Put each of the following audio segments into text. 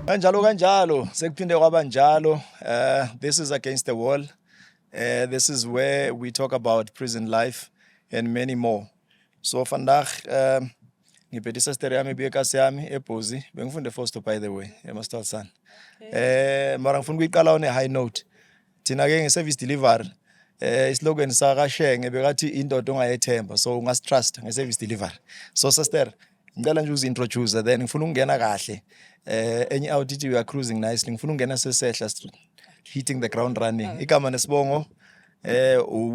Kanjalo, sekuphinde kwaba njalo. This is Against the Wall. This is where we talk about prison life and many more. So vandag ngiphethe sister yami bekasi yami eBhozi. Bengifunde Foster by the way, eMastolsan. Mara ngifuna ukuyiqala on a high note. Thina ke ngeservice delivery islogan saka Shenge bekathi indoda ongayethemba, so ungastrust ngeservice delivery. So sister, ngicela nje uzintroduce then ngifuna ukungena kahle. Enye audit we are cruising nicely. Ngifuna ukungena sesehla hitting the ground running. Igama nesibongo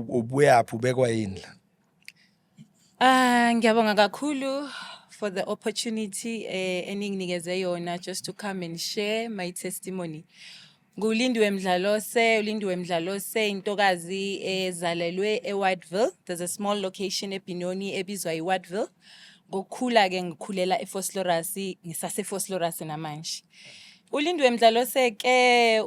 ubuya phi ubekwa yini la? Ngiyabonga kakhulu for the opportunity eninginikeze yona just to come and share my testimony. Ngulindiwe Mdlalose intokazi ezalelwe eWhiteville. There's a small location eBinoni ebizwa iWhiteville. Ngokukhula ke ngikhulela eFoslorus ngisasefoslorus namanje. Ulindiwe Mdlalose ke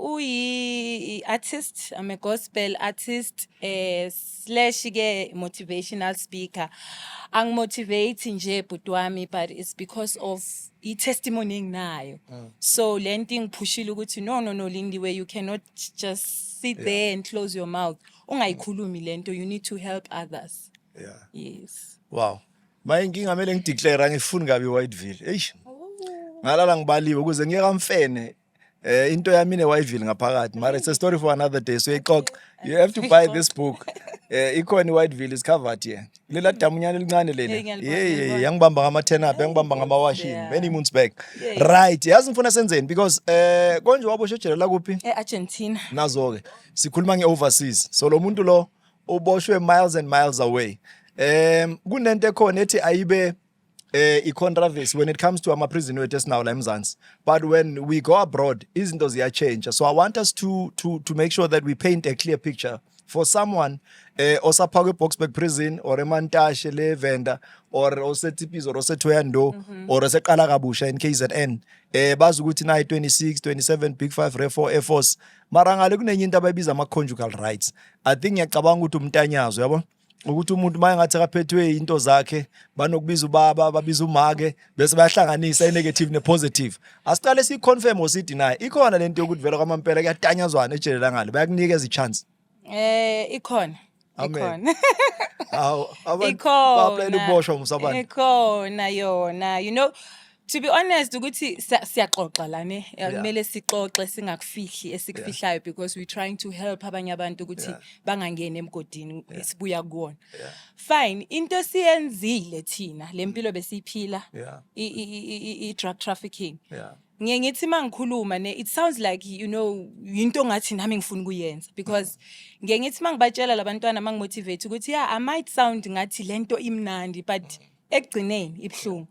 artist, I'm a gospel artist slash ke motivational speaker. Ang motivate nje bhuti wami, but it's because of testimony enginayo. So lento ngiphushile ukuthi no Lindiwe, you cannot just sit there and close your mouth. Ungayikhulumi lento, you need to help others. Yeah. Yes. Wow. Mayinkinga ngamele ngideclare ngifuni ngabe eWhiteville. Eish. Ngalala ngibaliwe ukuze ngiyeka mfene into yami eWhiteville ngaphakathi. But it's a story for another day. So you have to buy this book. Ikhona eWhiteville is covered here. Lela damunyane elincane lena. Yeah, yangibamba ngama 10 up, yangibamba ngama washing many months back. Right. Yazi ngifuna senzeni because konje waboshejela la kuphi? eArgentina. Nazo ke sikhuluma ngeoverseas. So lo muntu lo uboshwe miles and miles away. Kunento ekhona ethi ayibe i-controversy when it comes to ama prison wethu now la eMzansi, but when we go abroad izinto ziya change. So I want us to make sure that we paint a clear picture for someone osaphakwe eBoksburg prison or eMantashe le Venda or oseTipizo or oseThoyando or oseqala kabusha in KZN bazi ukuthi na 26 27 big 5 re 4 Air Force mara ngale kunenye into abayibiza ama conjugal rights. I think ngiyacabanga ukuthi umntanyazo yabo ukuthi umuntu maye ngathi akaphethwe into zakhe banokubiza ubaba babiza umake bese bayahlanganisa i-negative ne-positive. Asiqale siconfirm or sideny ikhona lento yokuthi vele kwamampela kuyatanyazwana ejelela ngale bayakunikeza i-chance. Ikhona. Ikhona yona, you know, to be honest ukuthi siyaxoxa la ne kumele sixoxe singakufihli esikufihlayo because we're trying to help abanye abantu ukuthi bangangene emgodini esibuya kuwona. Fine, into siyenzile thina lempilo besiphila i-drug trafficking. Ngiye ngithi mangikhuluma ne it sounds like you know into ngathi nami ngifuna ukuyenza because ngiye ngithi mangibatshela labantwana mangimotivate ukuthi I might sound ngathi lento imnandi but ekugcineni ibhlungu.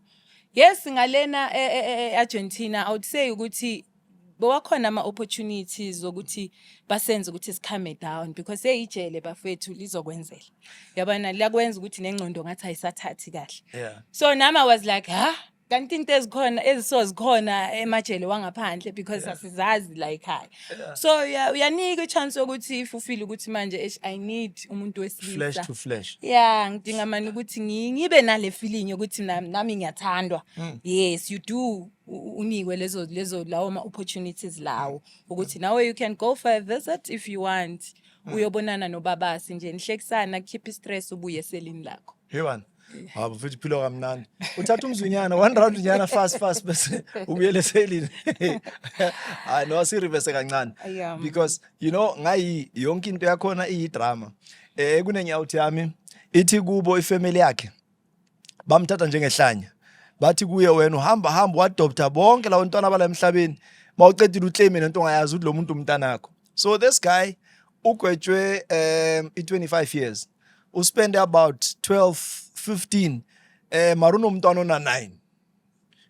Yes, ngalena eArgentina I would say ukuthi bawakhona ama opportunities ukuthi basenze ukuthi sikhame down because ejele bafethu lizokwenzela. Yabona liyakwenza ukuthi nengqondo ngathi ayisathathi kahle. So nami I was like, kanti into ezikhona emajele wangaphandle because asizazi la ekhaya. So uyanika ichance ukuthi if ufeel ukuthi manje I need umuntu wesilisa Flesh to flesh. Ngidinga manje ukuthi ngibe nale feeling ukuthi nami ngiyathandwa. Yes, you do unikwe lezo lawo ma opportunities lawo ukuthi nawe you can go for a visit if you want. Uyobonana nobabasi nje nihlekisana keep stress ubuye selini lakho. Hewan. Habo futhi philo kamnandi. Uthatha umzwinyana one round unyana fast bese ubuyele selini. No sirivese kancane because you know ngayi yonke into yakhona iyidrama. Kunenyawuthi yami ithi kubo ifamily yakhe bamthatha njengehlanya. Bathi kuye wena uhamba wadopta bonke la bantwana bala emhlabeni mawucedile uclaim nento ongayazi ukuthi lo muntu umntanakho. So this guy ugwetshwe 25 years. Spend about 12-15 maruno umntwana ona 9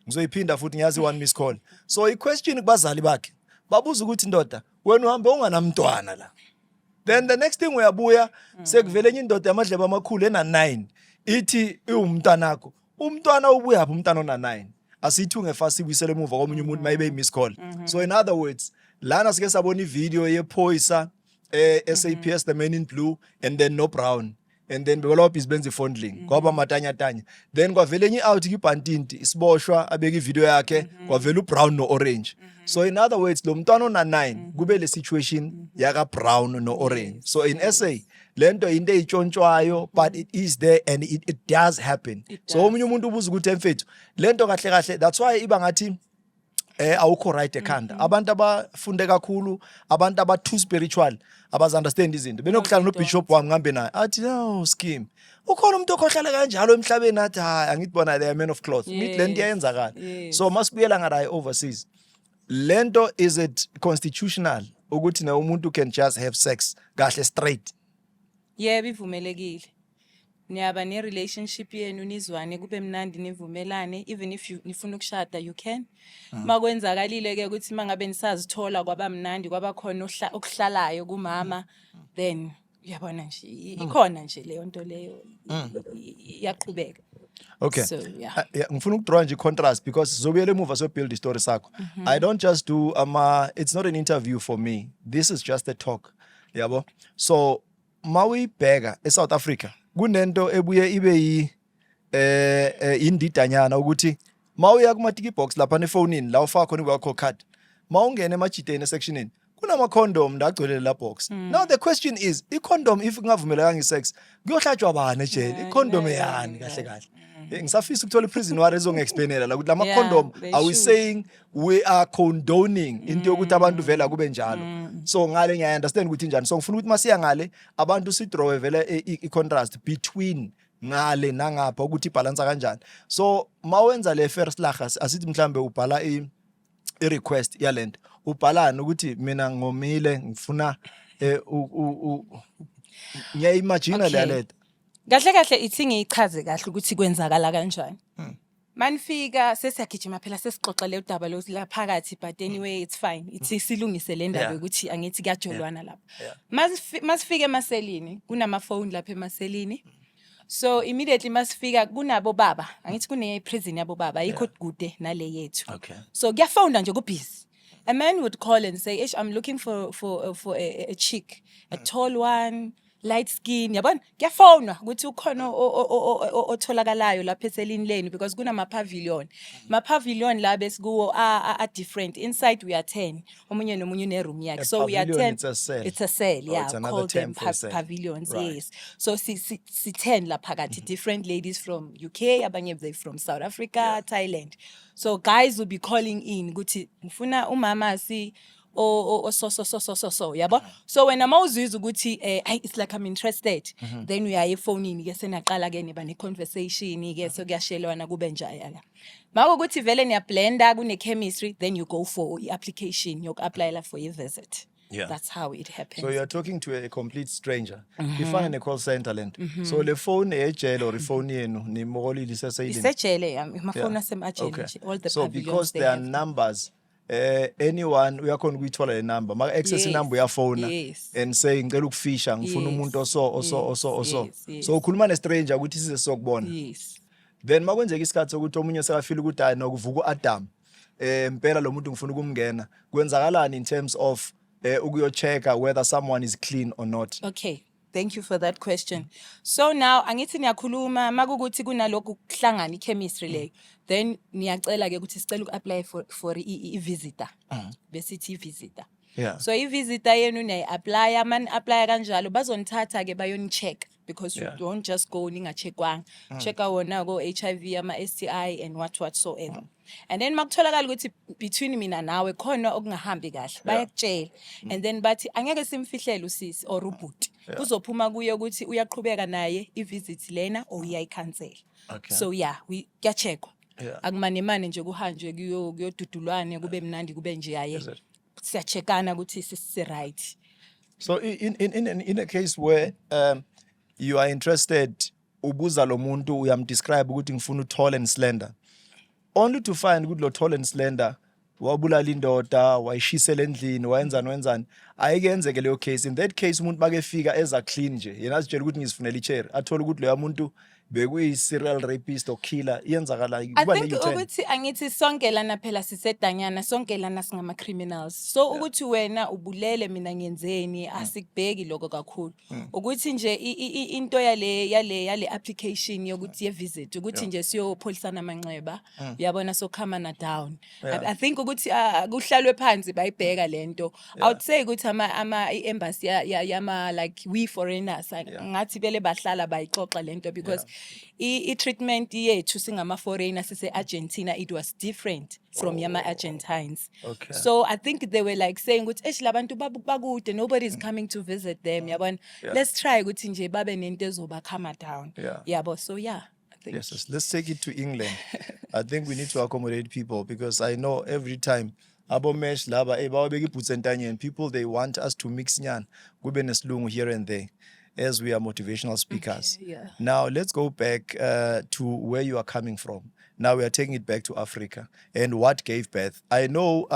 ngizoyiphinda futhi ngiyazi one miss call. So i-question kubazali bakhe babuza ukuthi indoda wena uhambe unganamntwana la. Then the next thing uyabuya sekuvele enye indoda yamadlebe amakhulu ena 9 ithi iwumntanakho. Umntwana ubuya apha umntwana ona 9 asithi ungefasi ibuyisele emuva komunye umuntu mayibe miss call. So in other words lana sike sabona ivideo yephoyisa SAPS the man in blue and then no brown and then bekwalobhizi benza ifondling kwaba matanya then kwavele enye out kibhantinti isiboshwa abeka ivideo yakhe kwavela ubrown no orange so in other words lo mntwana ona 9 kube le situation yaka brown no orange so in SA lento into eyitshontshwayo but it is there and it does happen so omunye umuntu ubuza ukuthi emfethu lento kahle that's why iba ngathi awukho right ekhanda abantu abafunde kakhulu abantu aba too spiritual abazi understand izinto benokuhlala no bishop wami ngambe naye athi no Skeem ukhona umuntu okhohlala kanjalo emhlabeni athi hayi angitibona they are men of cloth ngithi lento iyenzakala so masibuyela ngarayi overseas lento is it constitutional ukuthi na umuntu can just have sex kahle straight bivumelekile niyaba ne relationship yenu nizwane kube mnandi nivumelane even if nifuna ukushada you can makwenzakalile ke ukuthi mangabe nisazithola kwaba mnandi kwaba khona okuhlalayo kumama then uyabona nje ikhona nje leyo nto leyo yaqhubeka okay so ngifuna ukudraw nje contrast because zobuyele emuva so build story sakho I don't just do it's not an interview for me this is just a talk yabo so mawuyibheka eSouth Africa kunento ebuye ibe indidanyana ukuthi mawuya kuma ticket box lapha nefonini la ufaka khona iwakho card mawungena emajiteni sectionini kunama condom ndagcwele la box now the question is i condom if kungavumelekanga isex kuyohlatshwa bani ejele i condom yani kahle ngisafisa ukuthola iprison wari ezongiexplainela la ukuthi lama condom are we saying we are condoning into yokuthi abantu vela kube njalo so ngale ngiya understand ukuthi njani so ngifuna ukuthi masiya ngale abantu sidraw vele i contrast between ngale nangapha ukuthi ibalance kanjani so mawenza le first laga asithi mhlambe ubhala i request yalento ubhalana ukuthi mina ngomile ngifuna ngiyaimagine le lento kahle ithi ngiyichaze kahle ukuthi kwenzakala kanjani manifika sesiyagijima phela sesixoxele udaba lo la phakathi but anyway it's fine ithi silungise le ndaba ukuthi angithi kuyajolwana lapha masifike emaselini kunama phone lapha emaselini so immediately masifika kunabo baba angithi kune prison yabo baba ayikho kude nale yethu so kuyafona nje kubusy a man would call and say I'm looking for a chick a tall one light skin yabona kuyafona ukuthi ukhona otholakalayo lapha eselini leni because kuna pavilion la besikuwo are different inside we are 10 omunye nomunye ne room yakhe so we are 10 it's a cell yeah called them pavilions yes so si 10 la phakathi different ladies from UK abanye they from South Africa Thailand so guys will be calling in ukuthi ngifuna umama so yabo so when amawuzizwa ukuthi it's like I'm interested then we are efonini ke senaqala ke niba ne conversation ke so kuyashelwana kube njaya mako ukuthi vele niya blender kune chemistry then you go for application yoku apply for a visit that's how it happens so you're talking to a complete stranger ifana ne call center lento so le phone ejele or phone yenu nimolile sesayini isejele amafoni asemajele all the so because there are numbers anyone uyakhona ukuyithola le number maka access number uyafona and say ngicela ukufisha ngifuna umuntu oso so ukhuluma ne stranger ukuthi size sokubona then makwenzeka isikhathi sokuthi omunye sekafila ukuthi hayi nokuvuka uAdam impela lo muntu ngifuna ukumngena kwenzakalani in terms of ukuyochecka whether someone is clean or not okay thank you for that question so now angithi niyakhuluma makukuthi kunalokhu kuhlangana ichemistry leyo then niyacela ke ukuthi sicela uapply for i-visitor besithi i-visitor so i-visitor yenu niyayi-apply man apply kanjalo bazonithatha ke bayonicheck because you don't just go ningachekwanga checka wona go HIV ama STI and whatsoever and then makutholakala ukuthi between mina nawe khona okungahambi kahle bayakutshela and then bathi angeke simfihlele usisi or ubhuti kuzophuma kuye ukuthi uyaqhubeka naye i-visit lena or uyayicancel so we kuyacheckwa akumanemane nje kuhanjwe kuyodudulwane kube mnandi kube nje yaye siyachekana ukuthi sisi right so in a case where you are interested ubuza lo muntu uyamdescribe ukuthi ngifuna tall and slender only to find ukuthi lo tall and slender wabulala indoda wayishisela endlini wenzani ayikenzeke leyo case in that case umuntu makefika eza clean nje yena azitshela ukuthi ngizifunela ichair athola ukuthi lo muntu bekuyi-serial rapist or killer iyenzakala I kuba think ne-U-turn. ukuthi angithi sonke lana phela sisedanyana sonke lana singama-criminals so ukuthi wena ubulele mina ngenzeni asikubheki lokho kakhulu ukuthi nje into yale application yokuthi ye-visit ukuthi nje siyopholisana amanxeba uyabona sokhama down. I think ukuthi kuhlalwe phansi bayibheka lento. I would say ukuthi i-embassy yama like we foreigners ngathi bele bahlala bayixoxa lento because i-treatment yethu singama-foreigners sise-Argentina it was different from yama-Argentines. Okay. So I think they were like saying ukuthi labantu bakude nobody's coming to visit them yabona. Let's try ukuthi nje babe nento ezobakhama down. Yabo so I think. Yes, let's take it to England. I think we need to accommodate people because I know every time abomesh laba bawabeka iboots entanyeni people they want us to mix nyan kube nesilungu here and there as we are motivational speakers. Okay, yeah. Now let's go back to where you are coming from. Now we are taking it back to Africa and what gave birth. I know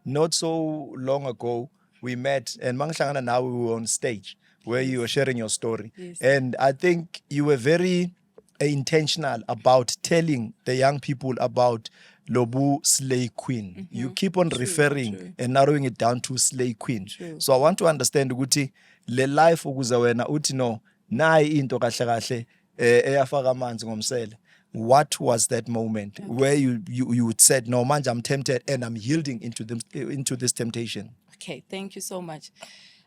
not so long ago we met and Manglangana now we were on stage where you were sharing your story. Yes. And I think you were very intentional about telling the young people about Lobu Slay Queen. You keep on referring and narrowing it down to Slay Queen. So I want to understand ukuthi le life ukuze wena uthi no nayi into kahle kahle eyafaka amanzi ngomsele. What was that moment where you said no manje I'm tempted and I'm yielding into this temptation? Okay, thank you so much.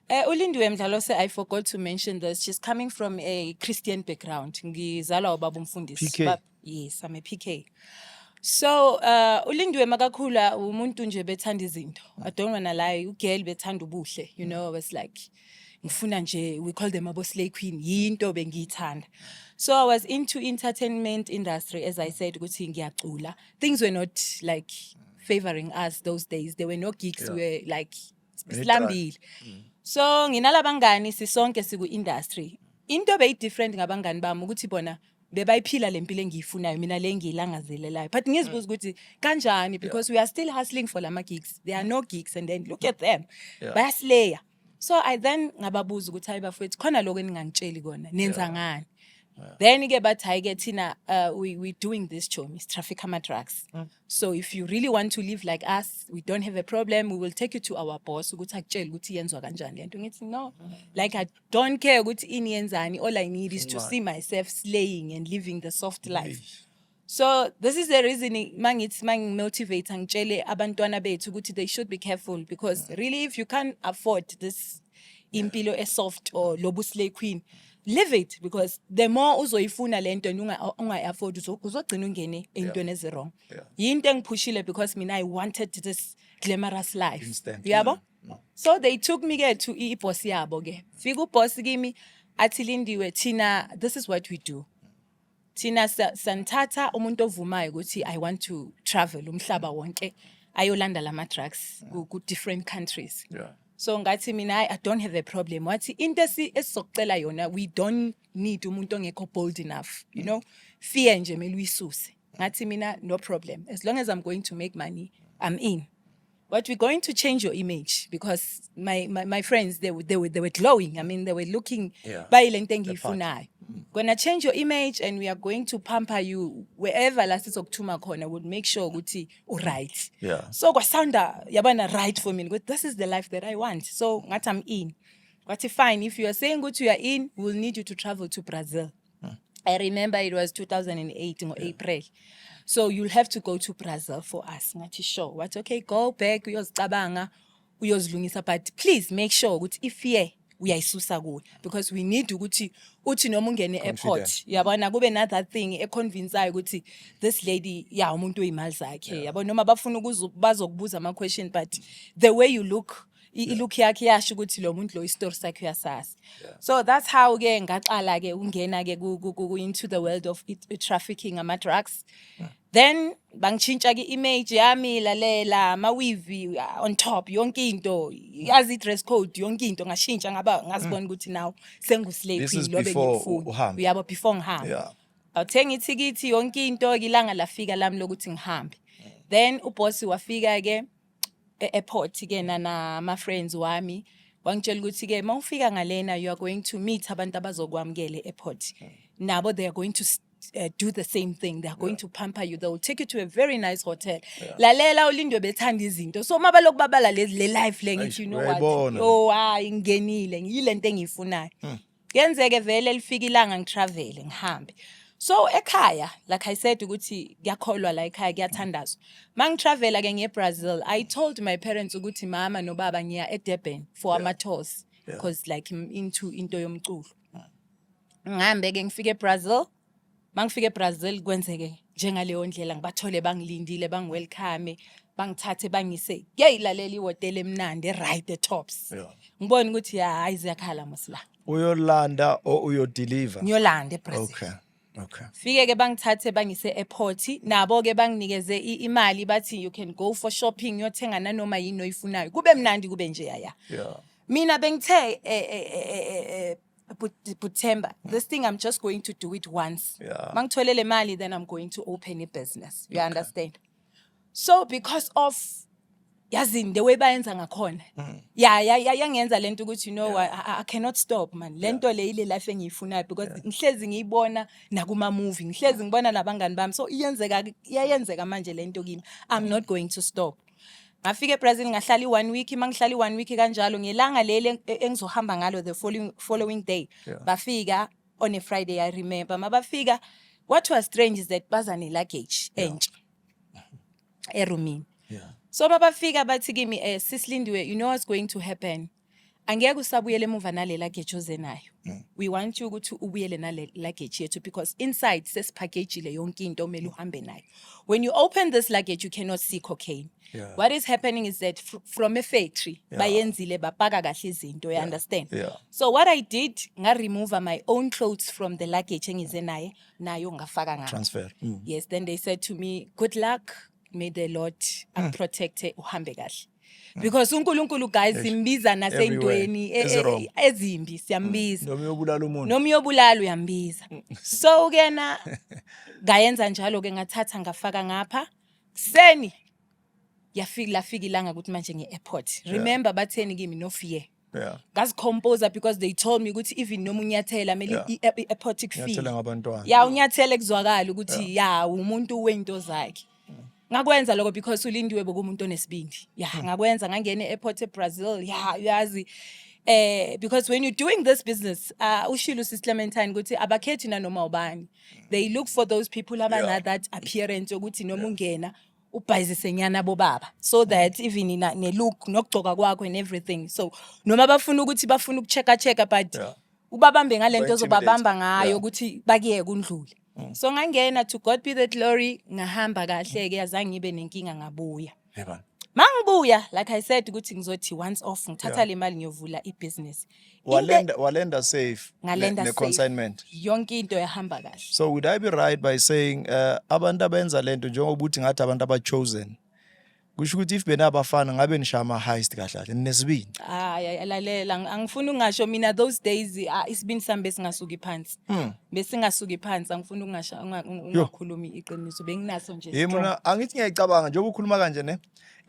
Lindiwe Mdlalose, I forgot to mention this. She's coming from a Christian background. Ngizalwa ubaba umfundisi. PK. Yes, I'm a PK. So, Lindiwe makakhula umuntu nje bethanda izinto. I don't wanna lie, ugirl bethanda ubuhle. You know, I was like ngifuna nje we call them abo slay queen. Yinto bengiyithanda. So I was into entertainment industry as I said ukuthi ngiyacula. Things were not like favoring us those days. There were no gigs. We were like slambile. So nginalabangani sisonke siku industry. Into be different ngabangani bami ukuthi bona bebayiphila lempilo engiyifunayo mina le ngiyilangazelelayo. But ngizibuza ukuthi kanjani because we are still hustling for lama gigs. There are no gigs and then look at them. Bayaslaya. So I then ngababuza ukuthi hayi bafowethu khona lokho eningangitsheli kona nenza ngani. Then ke bathi hayi ke thina we doing this job is traffic drugs. So if you really want to live like us, we don't have a problem. We will take you to our boss ukuthi akutshele ukuthi yenzwa kanjani lento. Ngithi no. Like I don't care ukuthi ini yenzani. All I need is to see myself slaying and living the soft life. So this is the reason mangi motivate angitshele abantwana bethu ukuthi they should be careful because really if you can't afford this impilo soft or lobu slay queen, live it because the more uzoyifuna lento ungayi-afford uzogcina ungene ey'ntweni ezi-wrong. Yinto engiphushile because mina I wanted this glamorous life. Yabo? So they took me to i-boss yabo ke. Fika uboss kimi athi Lindiwe thina this is what we do. Thina santhatha umuntu ovumayo ukuthi I want to travel umhlaba wonke ayolanda lama drugs ku different countries. So ngathi mina I don't have a problem. Wathi into esizocela yona we don't need umuntu ongekho bold enough. You know, fear nje mele uyisuse. Ngathi mina no problem. As long as I'm going to make money, I'm in. But we're going to change your image because my friends they were glowing. I mean they were looking bayile nto engiyifunayo. Gonna change your image and we are going to pamper you wherever la sizokuthuma khona. We'll make sure ukuthi right. So kwasounda yabana right for me. This is the life that I want. So ngathi I'm in. But fine, if you are saying good you are in, we'll need you to travel to Brazil. I remember it was 2008 in April. So you'll have to go to Brazil for us. Ngathi sure. What okay, go back uyozicabanga uyozilungisa but please make sure ukuthi if here uyayisusa kuwe because we need ukuthi uthi noma ungene airport yabona kube another thing econvinceayo ukuthi this lady umuntu oyimali zakhe yabona noma bafuna bazokubuza ama question but the way you look ilook yakhe yasho ukuthi lo muntu lo istory sakhe uyasasa. So that's how ke ngaqala ke ungena ke into the world of trafficking ama drugs. Then bangichintsha ke image yami lalela mawivi on top yonke into yazi dress code yonke into ngashintsha ngazibona ukuthi now senguslave lobe ngifuna uyabo before ngihamba awuthenga ithikithi yonke into ilanga lafika lami lokuthi ngihambe. Then uboss wafika ke airport ke na friends wami wangitshela ukuthi ke mawufika ngalena you are going to meet abantu abazokwamukela airport. nabo they are going to do the same thing. They are going to pamper you. They will take you to a very nice hotel. Lalela uLindiwe bethanda izinto. So mabaloku babala le life le ngithi, you know what? Oh, ingenile ngiyile nto engiyifunayo. Kenzeke vele lifika ilanga ngitravel ngihambe. So ekhaya, like I said ukuthi ngiyakholwa la ekhaya kuyathandazwa. Mangitravela ke ngeBrazil, I told my parents ukuthi mama nobaba ngiya eDurban for ama-tours because like I'm into yomculo. Ngihambe ke ngifike eBrazil. Mangifike eBrazil kwenzeke njengaleyo ndlela ngibathole bangilindile bangiwelcome bangithathe bangise kuyilalela ihotel emnandi right the tops ngibona ukuthi hayi ziyakhala mosla uyolanda o uyodeliver ngiyolanda eBrazil okay fike ke bangithathe bangise airport nabo ke banginikeze imali bathi you can go for shopping yothenga nanoma yini oyifunayo kube mnandi kube nje yaya mina bengithe but Themba, this thing I'm just going to do it once. Mangitholele mali, then I'm going to open a business. You understand? So because of yazini the way bayenza ngakhona. Yangenza lento ukuthi you know I cannot stop man. Lento le ile life engiyifunayo because ngihlezi ngiyibona nakuma movie, ngihlezi ngibona nabangani bami. So iyenzeka manje lento kimi. I'm not going to stop. Ngafika eBrazil ngahlala 1 week mangihlala 1 week kanjalo ngelanga lele engizohamba ngalo the following day bafika on a Friday I remember mabafika what was strange is that baza ne luggage entsha erumini so mabafika bathi kimi sis Lindiwe you know what's going to happen angeke usabuyele emuva nale luggage ozenayo we want you ukuthi ubuyele nale luggage yethu because inside sesipackage le yonke into omele uhambe nayo when you open this luggage you cannot see cocaine. What is happening is that from a factory, bayenzile bapaka kahle izinto, you understand? So what I did, nga remove my own clothes from the luggage engize naye, nayo ngafaka nga. Transfer. Yes, then they said to me, good luck, may the Lord protect uhambe kahle. Because uNkulunkulu guys imbiza nasentweni ezimbi siyambiza. Nomi yobulalo uyambiza. So ke na ngayenza njalo ke ngathatha ngafaka ngapha. Seni lafika ilanga ukuthi manje nge-airport. Remember batheni kimi no fear. Ngazicomposer because they told me ukuthi even noma unyathela mele i-airport ikufike. Unyathela ngabantwana. Unyathele kuzwakala ukuthi umuntu wento zakhe. Ngakwenza lokho because uLindiwe bokumuntu onesibindi. Ngakwenza ngangena e-airport eBrazil. Uyazi because when you're doing this business ushilo Sis Clementine ukuthi abakhethi nanoma ubani. They look for those people abana that appearance ukuthi noma ungena ubhayizise nyana bobaba so that even ne look nokugcoka kwakho and everything so noma bafuna ukuthi bafuna ukuchecka but ubabambe ngalento zobabamba ngayo ukuthi bakiyeke undlule so ngangena to God be the glory ngahamba kahle ke yazange ngibe nenkinga ngabuya mangibuya like I said ukuthi ngizothi once off ngithatha le mali ngiyovula ibusiness walenda safe ne consignment yonke into yahamba kahle so would I be right by saying abantu abenza lento njengoba uthi ngathi abantu abachosen kusho ukuthi if bena abafana ngabe nishama heist kahle nesibindi lalela angifuni ungasho mina those days isibindi sami besingasuki phansi besingasuki phansi angifuni ungakhulumi iqiniso benginaso nje mina angithi ngiyayicabanga njengoba ukhuluma kanje ne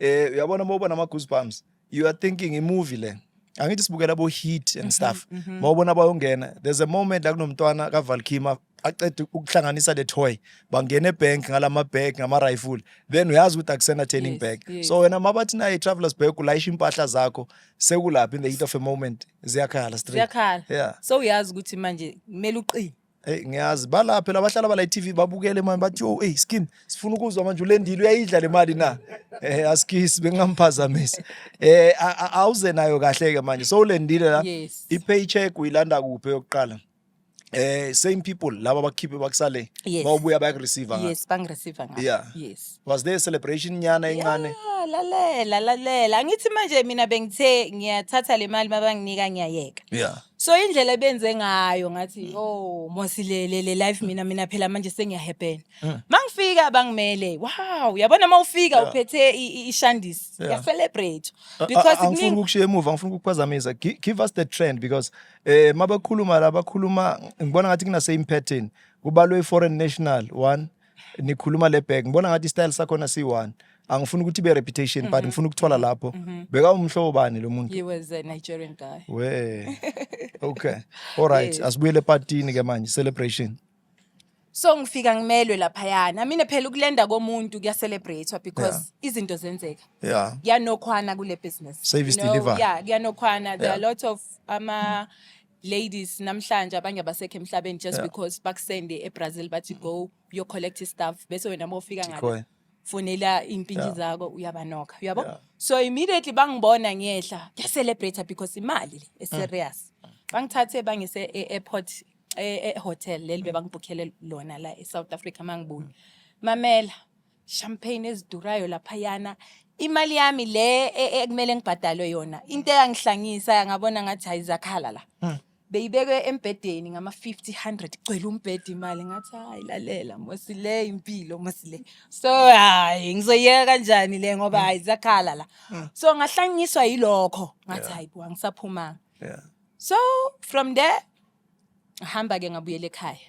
uyabona mawubona ama goosebumps you are thinking a movie le angithi sibukela bo hit and stuff mawubona bayongena there's a moment la kunomntwana kaValkima acede ukuhlanganisa le toy bangena ebank ngalama bag ngama rifle then uyazi ukuthi akusena turning back so wena mabathi na travelers bag ulayisha impahla zakho sekulapha in the heat of a moment ziyakhala straight so uyazi ukuthi manje kumele uqine ngiyazi balapha labahlala bala TV babukele manje bathi oh Skeem sifuna ukuzwa manje ulendile uyayidla le mali na askisi bengamphazamisa awuze nayo kahle ke manje so ulendile la i-paycheck uyilanda kuphi yokuqala same people laba bakhiphe bakusale bawubuya bayakureceive yes bangireceive ngayo was there a celebration nyana encane lalela ngithi manje mina bengithe ngiyathatha le mali mabanginika ngiyayeka so indlela benze ngayo ngathi oh mosile le life mina phela manje sengiyahappen mangifika bangimele wow yabona mawufika uphethe ishandisi ya celebrate because ngifuna ukushiya emuva ngifuna ukuphazamisa give us the trend because mabakhuluma la bakhuluma ngibona ngathi kuna same pattern kubalwe foreign national one nikhuluma le bag ngibona ngathi style sakho na C1 angifuni ukuthi be reputation but ngifuna ukuthola lapho beka umhlobo bani lo muntu. He was a Nigerian guy. Okay, all right. Yes. Asibuyele partyini ke manje, celebration. So ngifika ngimelwe laphayana mina phela ukulenda komuntu kuyacelebratewa because izinto zenzeka. Kuyanokhwana kule business. Service deliver. Kuyanokhwana. There are a lot of ladies namhlanje abanye abasekho emhlabeni just because bakusende eBrazil bathi go you collect stuff bese wena mawufika ngala fonela impinji zakho uyabanoka uyabo. So immediately bangibona ngiyehla kuyacelebrate because imali le serious. Bangithathe bangise airport hotel leli bebangibukhele lona la eSouth Africa mangibuya. Mamela champagne ezidurayo laphayana. Imali yami le ekumele ngibhadalwe yona into eyangihlangisa ngabona ngathi ayizakhala la. Beyibekwe embedeni ngama 50-100 cwela umbhedi imali ngathi hayi lalela mosile impilo mosile. So hayi ngizoyeka kanjani le ngoba ayizakhala la. So ngahlanganiswa yilokho ngathi hayi bo angisaphuma. So from there ngihamba ke ngabuyela ekhaya.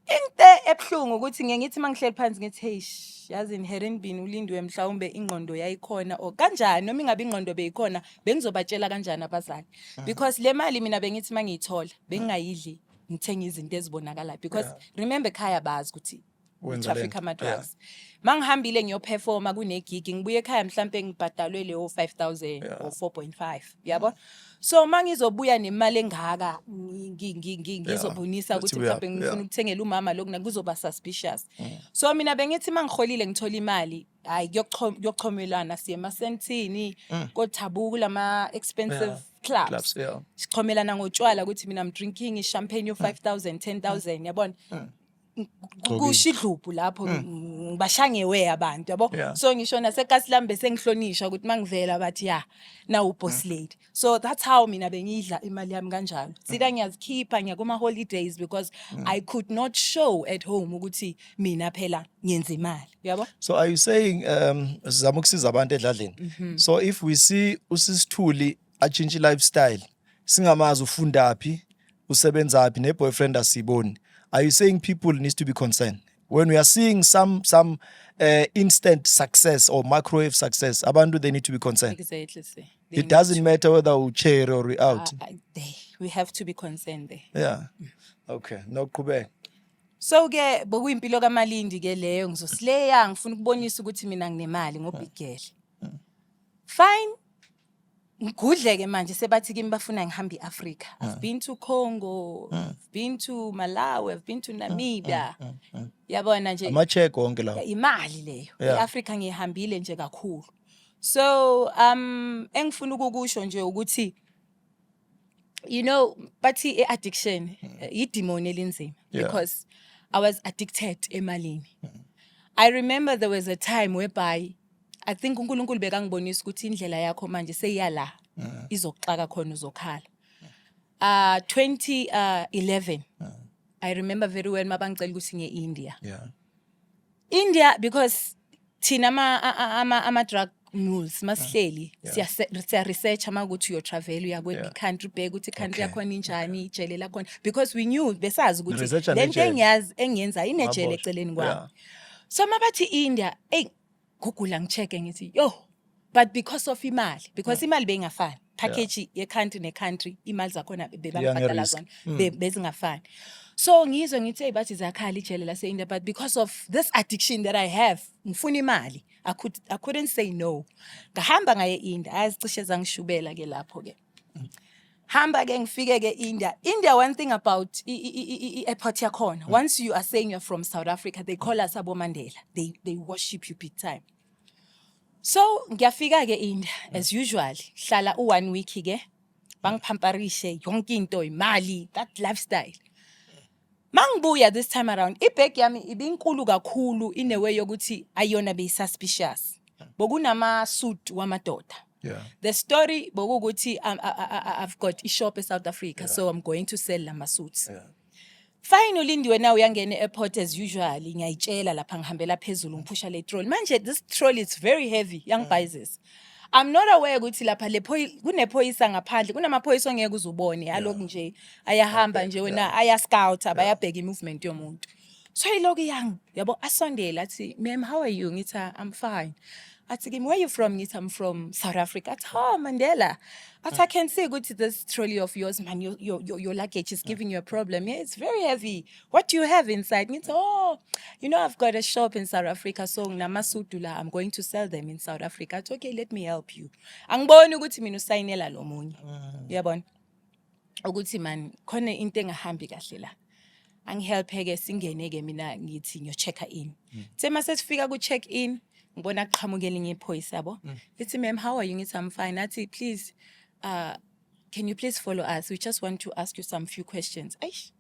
Into ebhlungu ukuthi ngithi mangihleli phansi ngithi hey yazi inherentbini ulindiwe mhlawumbe ingqondo yayikhona o kanjani noma ingabe ingqondo beyikhona bengizobatshela kanjani abazali because le mali mina bengithi mangiyithola bengingayidli ngithenga izinto ezibonakalayo because remember ekhaya bazi ukuthi traffic ama drugs mangihambile ngiyoperforma kune gig ngibuye ekhaya mhlambe ngibhadalwe leyo 5,000 or 4.5 yabo. So mangizobuya nemali engaka ngizobonisa ukuthi mhlawumbe ngifuna ukuthengela umama lokuna kuzoba suspicious. So mina bengithi mangikholile ngithola imali hayi kuyochomelana siye emasentini kothabuka kulama expensive clubs. Sichomelana ngotshwala ukuthi mina I'm drinking champagne yo 5,000 10,000 yabona. Kushidluphu lapho ngibashangewe abantu yabo. So ngisho naseKasilambe sengihlonisha ukuthi mangivela bathi na uboss lady. So that's how mina bengidla imali yami kanjalo. Sida ngiyazikhipha ngiyakuma holidays because I could not show at home ukuthi mina phela ngiyenza imali yabo. So are you saying sizama ukusiza abantu edladleni? So if we see usisithuli achintshe lifestyle singamazi ufundaphi usebenzaphi ne boyfriend asiboni, are you saying people need to be concerned when we are seeing some instant success or microwave success? Abantu they need to be concerned. Exactly. It doesn't matter whether we chair or we out. We have to be concerned there. Yeah. Okay. No qhubeka. So ke bokuyimpilo kaMalindi ke leyo ngizosileya ngifuna ukubonisa ukuthi mina nginemali ngobigele. Fine. Ngigudleke manje sebathi kimi bafuna ngihambe eAfrica. I've been to Congo, I've been to Malawi, I've been to Namibia. Yabona nje Amacheko wonke lawo. Imali leyo. eAfrica ngihambile nje kakhulu. So engifuna ukukusho nje ukuthi you know bathi addiction idemon elinzima because I was addicted emalini. I remember there was a time whereby I think uNkulunkulu bekangibonisa ukuthi indlela yakho manje seyiyala izoxaka khona uzokhala. 2011 I remember very well mabangicela ukuthi ngiye India because thina ama drug mules masihleli siya research ama ukuthi uyo travel uya kwe country bheka ukuthi country yakho injani ijele la khona because we knew besazi ukuthi lento engiyenza inejele eceleni kwami. So mabathi India Google ngicheke ngithi but because of imali because imali beyingafani package ye country ne country imali zakhona bebangibhadala zona bezingafani. So ngizwe ngithi hey bathi zakhala ijele la se India but because of this addiction that I have ngifuna imali I couldn't say no. Ngahamba ngaye India azicishe zangishubela ke lapho ke. Hamba ke ngifike ke India one thing about airport yakhona once you are saying you're from South Africa they call us Abo Mandela they worship you big time. So ngiyafika ke India as usual hlala u1 week ke bangipamparishe yonke into imali that lifestyle. Mangibuya this time around ibag yami ibinkulu kakhulu in a way yokuthi ayona be suspicious bokunama suit wamadoda. The story bokuthi I've got a shop in South Africa so I'm going to sell lama suits. Finally Lindiwe now uyangena airport as usual ngiyayitshela lapha ngihambela phezulu ngiphusha le trolley manje this trolley is very heavy young buys. I'm not aware ukuthi lapha kunephoyisa ngaphandle kunamaphoyisa ongeke uzubone aloku nje ayahamba nje wena aya scout abayabheka imovement yomuntu. So iloku yang, yabo asondela athi, "Ma'am, how are you?" Ngithi, "I'm fine." Athi kimi, "Where you from?" Ngithi, "I'm from South Africa." Athi, "Oh, Mandela." Athi, "I can see ukuthi this trolley of yours, man, your luggage is giving you a problem. Yeah, it's very heavy. What do you have inside?" Ngithi, "Oh, you know, I've got a shop in South Africa, so nginamasudu la, I'm going to sell them in South Africa." Athi, "Okay, let me help you." Angiboni ukuthi mina usayinela lo munye. Uyabona? Ukuthi man, khona into engahambi kahle la. Angihelp-ke singene-ke mina ngithi ngiyo-check-a in. The mase sifika ku-check in, ngibona kuqhamuke elinye iphoyisa yabo. Lithi, "Ma'am, how are you?" Ngithi, "I'm fine." Athi, "Please, can you please follow us? We just want to ask you some few questions." Eish,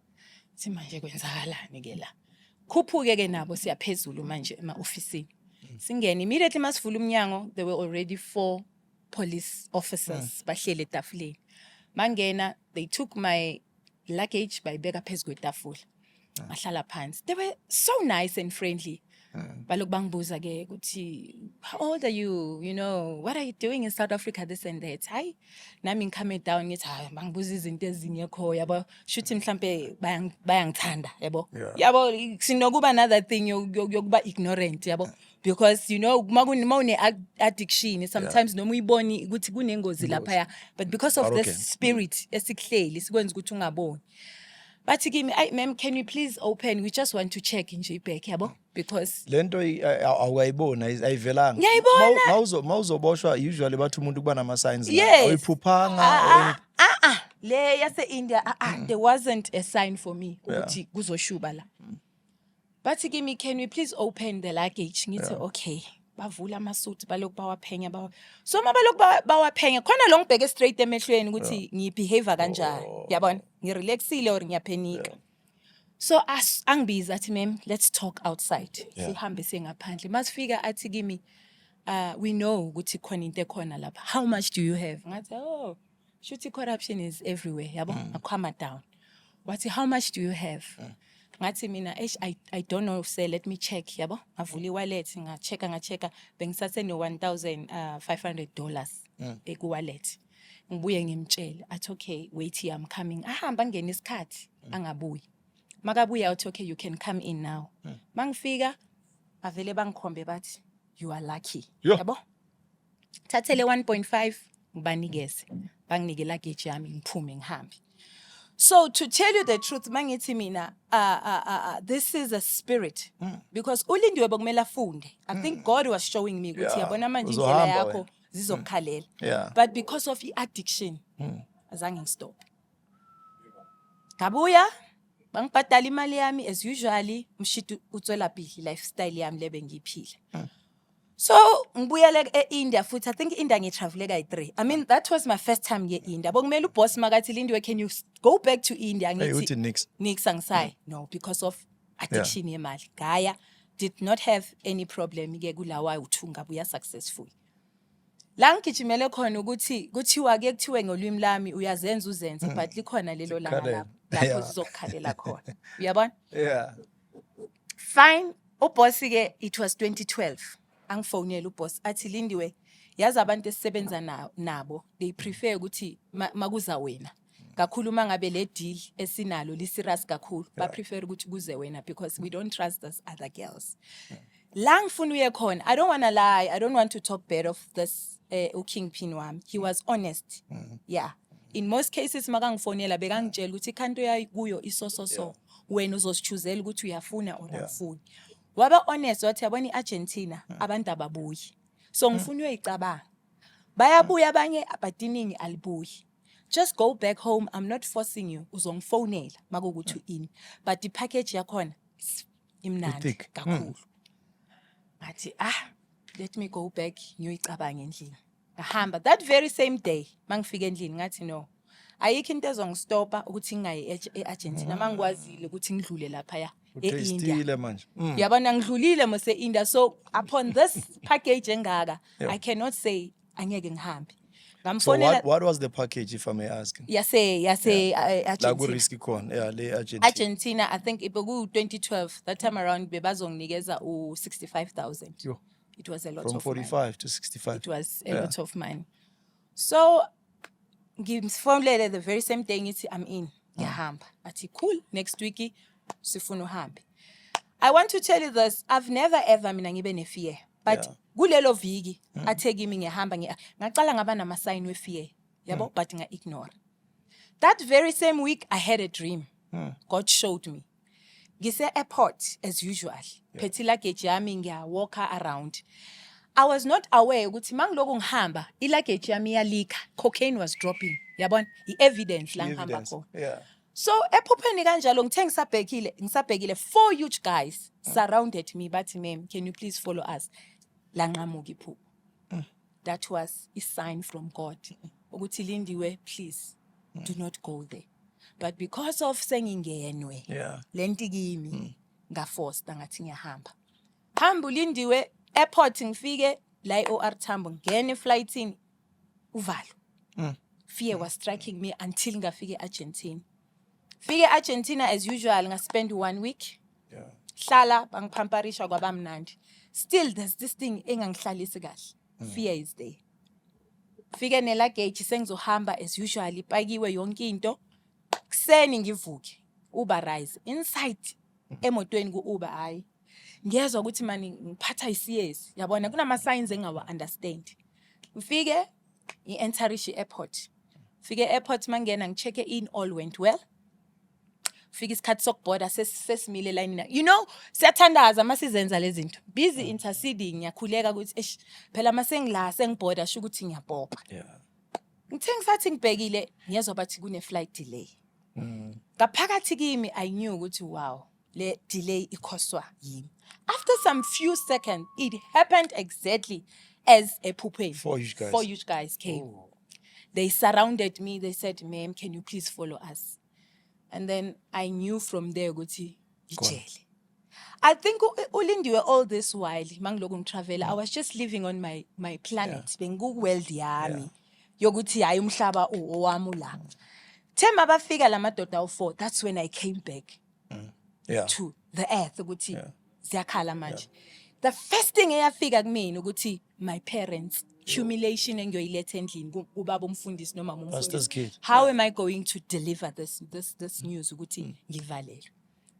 ithi manje kwenzakalani-ke la? Khuphuke-ke nabo siyaphezulu manje ema-ofisini. Singene, immediately masivula umnyango, there were already 4 police officers bahleli etafuleni. Mangena, they took my luggage bayibeka phezu kwetafula. Bahlala phansi. They were so nice and friendly. Balokhu bangibuza-ke ukuthi, "How old are you? You know, what are you doing in South Africa, this and that?" Hayi, nami ngikame down ngithi, "Hayi, bangibuza izinto ezingekho yabo. Shuthi mhlambe bayangithanda, yabo." Yabo, sinokuba another thing yokuba ignorant, yabo. Because you know, maune addiction, sometimes noma uyiboni ukuthi kunengozi lapha, but because of this spirit esikuhleli sikwenza ukuthi ungaboni. Bathi kimi, "Ma'am, can you please open? We just want to check nje ibag, yabo." Because lento awayibona ayivelanga. Ngiyayibona. Mawuzoboshwa usually bathi umuntu kuba nama signs la. Yes. Awuyiphuphanga. Le yase India, there wasn't a sign for me ukuthi kuzoshuba la. Bathi kimi, "Can we please open the luggage?" Ngithi, "Okay." Bavula amasuit balokhu bawaphenya so mabalokhu bawaphenya khona lo ngibheke straight emehlweni ukuthi ngibehave kanjani, yabona, ngirelaxile or ngiyaphenika. So angibiza athi, "Ma'am, let's talk outside." Sihambe sengaphandle. Masifika athi kimi, "We know ukuthi khona into ekhona lapha. How much do you have?" Ngathi, "Oh, shuthi corruption is everywhere, yabo." Ngakhwama down. Wathi, "How much do you have?" Ngathi mina, I don't know, say, let me check, yabo. Ngavula i-wallet, ngachecka, bengisase $1,500 eku-wallet. Ngibuye ngimtshele, athi, "Okay, wait here, I'm coming." Ahamba ngene isikhathi, angabuyi. Makabuya athi, "Okay, you can come in now." Mangifika, avele bangikhombe bathi, "You are lucky." Yabo. Thathele 1.5, ngibanikeze. Banginike luggage yami, ngiphume ngihambe. So to tell you the truth, mangithi mina, this is a spirit. Because uLindiwe bokumela funde. I think God was showing me ukuthi yabona manje indlela yakho zizokukhalela. But because of the addiction, azange ngistop. Ngabuya, bangibhadala imali yami as usually, mshithi utswela phili lifestyle yami lebe ngiyiphile. So, ngibuyele e-India futhi, I think India ngitraveleka i-3. I mean, that was my first time ye-India. Bokumele uboss makathi, "Lindiwe, can you go back to India?" Ngithi nix angisayi. No, because of addiction yemali. Gaya did not have any problem ke kulawa u2 ngabuya successful. La ngigijimele khona ukuthi kuthiwa-ke kuthiwe ngolwimi lami uyazenza uzenze, but likhona lelo langa lapho zizokukhalela khona. Uyabona? Yeah. Fine. Uboss-ke, it was 2012. Angifonela uboss athi, "Lindiwe, yazi abantu esisebenza nabo, they prefer ukuthi makuza wena. Kakhulu mangabe le deal esinalo li serious kakhulu, ba prefer ukuthi kuze wena because we don't trust those other girls." La ngifuna uye khona, I don't want to lie, I don't want to talk bad of this Kingpin wami. He was honest. Yeah. In most cases makangifonela bekangitshela ukuthi ikhanto yayi kuyo iso. Wena uzosichuzela ukuthi uyafuna or awufuni. Waba honest wathi yabona iArgentina abantu ababuyi. So ngifuna uyicabanga. Bayabuya abanye abadiningi alibuyi. Just go back home. I'm not forcing you. Uzongifonela makukuthi in. But the package yakhona imnandi kakhulu. Ngathi let me go back ngiyoyicabanga endlini. Ngahamba that very same day mangifika endlini ngathi no. Ayikho into ezongistopa ukuthi ngingayi eArgentina mangikwazile ukuthi ngidlule lapha ya eIndia. Yabona ngidlulile mase India, so upon this package engaka I cannot say angeke ngihambe. So what was the package, if I may ask? Yase Argentina. La ku risky khona, le Argentina. Argentina, I think ibeku 2012. That time around bebazonginikeza u65,000. It was a lot from of 45 money. to 65. It was a lot of money. So ngimfonele the very same day ngithi I'm in. Ngiyahamba. Athi cool, next week sifuna uhambe. I want to tell you this. I've never ever mina ngibe ne fear. But kulelo viki athe kimi ngihamba ngaqala ngaba nama sign we fear. Yabo but nga-ignore. That very same week I had a dream. God showed me. Ngise airport as usual. Phethe luggage yami ngiya walk around. I was not aware ukuthi mangiloku ngihamba luggage yami iyalika. Cocaine was dropping. Yabona i-evidence la ngihamba khona. Yeah. So ephupheni kanjalo ngithe ngisabhekile 4 huge guys surrounded me bathi ma'am can you please follow us la nqamuka iphupho. That was a sign from God ukuthi Lindiwe please do not go there. But because of sengingenwe lenti kimi ngaforce ngathi ngiyahamba. Hamba Lindiwe airport ngifike la OR Tambo ngene flightini uvalo. Fear was striking me until ngafike Argentina. Fike Argentina as usual ngaspend 1 week. Hlala bangipamparisha kwabamnandi. Still there's this thing engangihlalisi kahle. Fear is there. Fike ne luggage sengizohamba as usual ipakiwe yonke into. Kuseni ngivuke Uber rise inside emotweni ku Uber hayi. Ngiyezwa ukuthi mani ngiphatha isiyezi. Yabona kunama signs engawa understand. Ngifike i-Entarishi airport. Fike airport mangena ngichecke in all went well. Fike isikhathi sokubhoda sesimile line. You know, siyathandaza masizenza lezi zinto. Busy interceding ngiyakhuleka ukuthi phela masengila sengibhoda sho ukuthi ngiyabhopha. Ngithe ngisathi ngibhekile ngiyezwa bathi kune flight delay. Ngaphakathi kimi I knew ukuthi wow, le delay ikhoswa yimi. After some few seconds it happened exactly as ephupheni. 4 huge guys came. Oh. They surrounded me. They said, ma'am, can you please follow us? And then I knew from there, ukuthi, ijele. I think Lindiwe all this while, mangiloku travel, I was just living on my planet. Bengu-world yami. Yoguthi hayi umhlaba owami la. Themba bafika la madoda u4, that's when I came back to the earth. Ukuthi ziyakhala manje. The first thing eyafika kumina ukuthi my parents humiliation engiyoyiletha endlini ubaba umfundisi noma umfundisi. How am I going to deliver this news ukuthi ngivalelwe?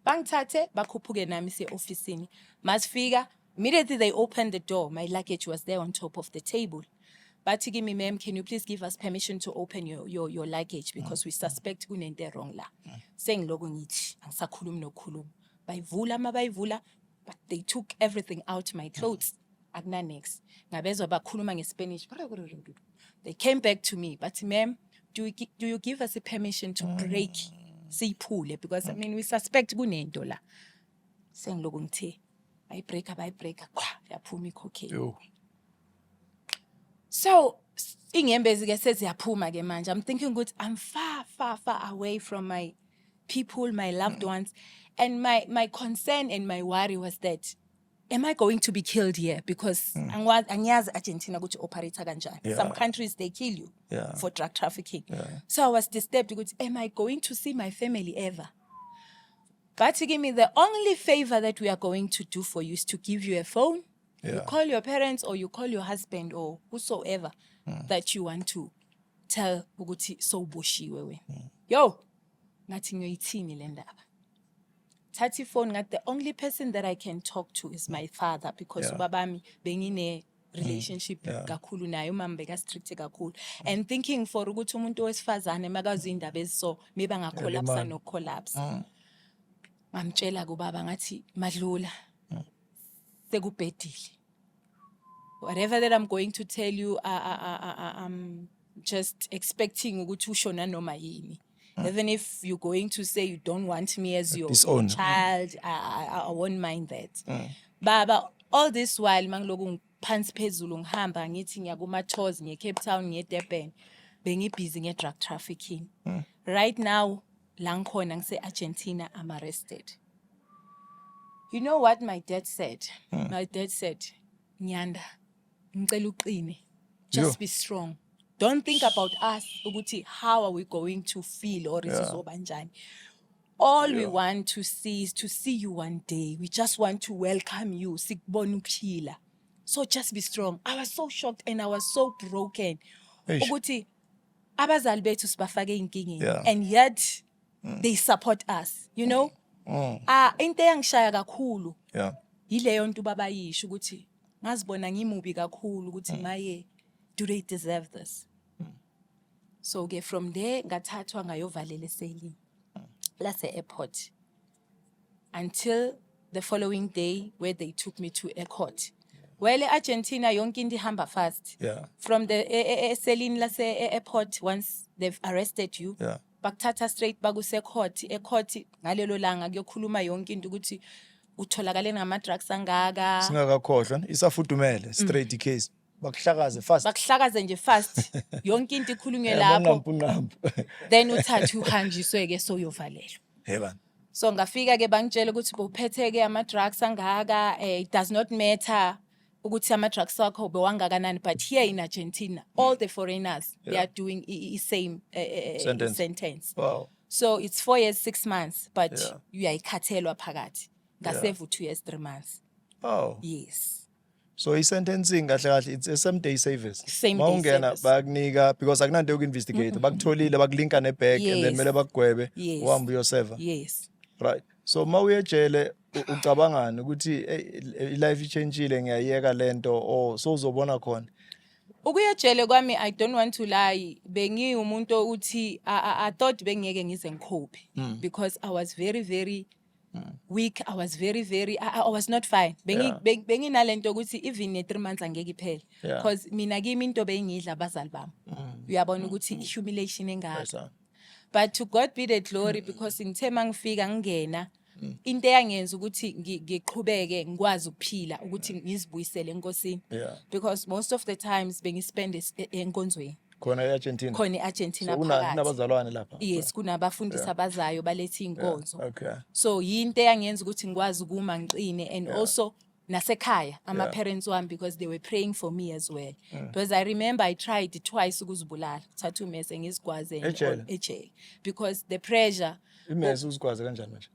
Bangithathe bakhuphuke nami se-officeini. Masifika immediately they opened the door. My luggage was there on top of the table. Bathi kimi ma'am can you please give us permission to open your luggage because we suspect kunento wrong la. Sengiloku ngithi angisakhulumi nokukhuluma. Bayivula but they took everything out my clothes. Akuna next. Ngabezwa bakhuluma ngeSpanish. They came back to me, but ma'am, do you give us a permission to break siyiphule because I mean we suspect kunento la. Sengiloku ngithe bayibreaka khwa yaphuma icocaine. So ingembezi ke seziyaphuma ke manje. I'm thinking good I'm far away from my people, my loved ones. And my concern and my worry was that, am I going to be killed here? Because angiyazi Argentina ukuthi operate kanjani. Some countries, they kill you for drug trafficking. So I was disturbed. Am I going to see my family ever? But to give me the only favor that we are going to do for you is to give you a phone. You call your parents or you call your husband or whosoever that you want to tell ukuthi so boshiwe we. Yo, ngathi ngiyoyithini le ndaba. Thathi phone ngathi the only person that I can talk to is my father because ubabami bengine relationship kakhulu naye umama beka strict kakhulu and thinking for ukuthi umuntu wesifazane makazi indaba eziso maybe angacollapse no collapse. Ngamtshela kubaba ngathi madlula sekubhedile. Whatever that I'm going to tell you I'm just expecting ukuthi ushona noma yini. Even if you're going to say you don't want me as your child, I won't mind that. Baba, all this while, mangiloku phansi phezulu ngihamba ngithi ngiya kuma-tours ngiye Cape Town ngiye Durban, bengibusy nge-drug trafficking. Right now, la ngikhona ngise-Argentina, I'm arrested. You know what my dad said? My dad said, Nyanda, ngicela uqine, just be strong. Don't think about us, ukuthi how are we going to feel or isizobanjani. All we want to see is to see you one day. We just want to welcome you. Sikubona uphila. So just be strong. I was so shocked and I was so broken. Ukuthi abazali bethu sibafake inkingeni and yet they support us, you know? into eyangishaya kakhulu Yeah. yileyo nto babayisho ukuthi ngazibona ngimubi kakhulu ukuthi maye do they deserve this. So ke from there ngathathwa ngayovalela eselini lase airport until the following day where they took me to a court. Well, Argentina yonke into ihamba fast. Yeah. From the eselini lase airport, once they've arrested you, Yeah. bakuthatha straight bakuse court. Court ngalelo langa kuyokhuluma yonke into ukuthi utholakale ngama drugs angaka. Singakakhohlwa isafudumele straight case. Bakuhlakaze fast. Bakuhlakaze nje fast. Yonke into ikhulunywe lapho. Then uthatha uhanjiswe ke soyovalelwa. Heaven. So ngafika ke bangitshela ukuthi bophethe ke ama drugs angaka. It does not matter ukuthi ama drugs wakho bewangakanani, but here in Argentina all the foreigners they are doing the same sentence. Wow. So it's 4 years 6 months, but you are ikhathelwa phakathi. Ngasave 2 years 3 months. Oh. Yes. So sentencing kahle it's a same day service. Same day Mawungena service. bakunika because akunanto yokuinvestigate. Bakutholile bakulinka nebag and then mele bakugwebe uhambe uyoseva. Yes. Right. So mawuye ejele ucabangana ukuthi life ichangeile ngiyayeka lento or so uzobona khona. Ukuya ejele kwami I don't want to lie. Bengi umuntu uthi I thought bengeke ngize ngikhophe because I was very weak. I was very I was not fine. Bengi nalento ukuthi even ne 3 months angeke iphele because mina kimi into bengidla abazali bami. Uyabona ukuthi humiliation engaka. But to God be the glory because ngithe mangifika ngingena into eyangenza ukuthi ngiqhubeke ngikwazi ukuphila ukuthi ngizibuyisele enkosini because most of the times bengispend enkonzweni khona eArgentina. Khona eArgentina phakathi. So unabazalwane lapha. Yes, kunabafundisi abazayo balethe inkonzo. Okay. So yinto eyangenza ukuthi ngikwazi ukuma ngiqine and also nasekhaya ama-parents wami because they were praying for me as well. Because I remember I tried twice ukuzibulala. Thathu mese ngizigwaze ejele. Because the pressure. Imese uzigwaze kanjani manje?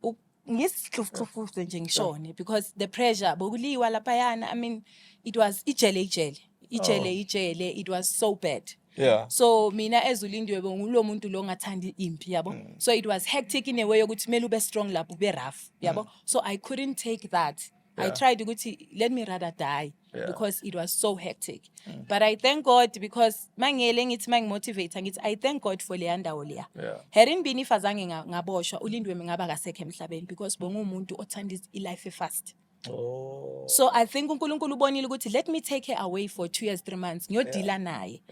Ngisihlufufuze nje ngishone because the pressure bokuliwa laphayana. I mean it was ijele. It was so bad. Yeah. So mina ezulindiwe bengulo muntu lo ngathandi impi yabo. So it was hectic in a way ukuthi mele ube strong lapho ube rough yabo. So I couldn't take that. I tried ukuthi let me rather die because it was so hectic. But I thank God because mangele ngithi mangimotivate ngithi I thank God for le ndawo leya. Herin bini fazange ngaboshwa ulindiwe ngaba kasekho emhlabeni because bongumuntu othanda ilife fast. Oh. So I think uNkulunkulu ubonile ukuthi let me take her away for 2 years 3 months ngiyodila naye.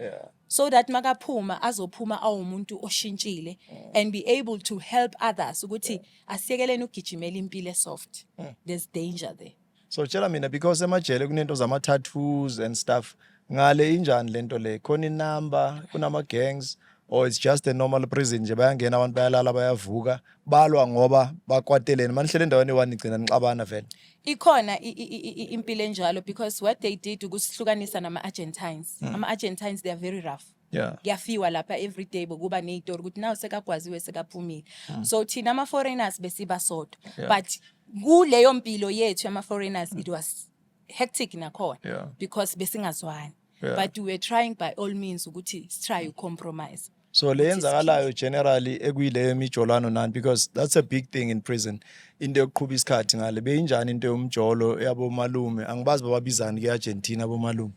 So that makaphuma azophuma awumuntu oshintshile and be able to help others ukuthi asiyekeleni ukugijimela impilo soft. There's danger there. So tshela mina because emajele kunento zama tattoos and stuff ngale injani lento le khona inamba kunama gangs or it's just a normal prison nje bayangena abantu bayalala bayavuka balwa ngoba bakwatelene manihlele endaweni one igcina nixabana vele. Ikhona impilo enjalo because what they did ukusihlukanisa nama-Argentines. Ama-Argentines they are very rough. Kuyafiwa lapha every day bokuba neyitori ukuthi naw sekagwaziwe sekaphumile. So thina ama-foreigners besiba sodwa. But kuleyo mpilo yethu ama-foreigners it was hectic nakhona because besingazwani. But we were trying by all means ukuthi try to compromise. So le yenzakalayo generally ekuyileyo emijolano nani because that's a big thing in prison. Into yokuqhubha isikhathi ngale beyinjani into yomjolo yabo malume angibazi babizana ke-Argentina bomalume.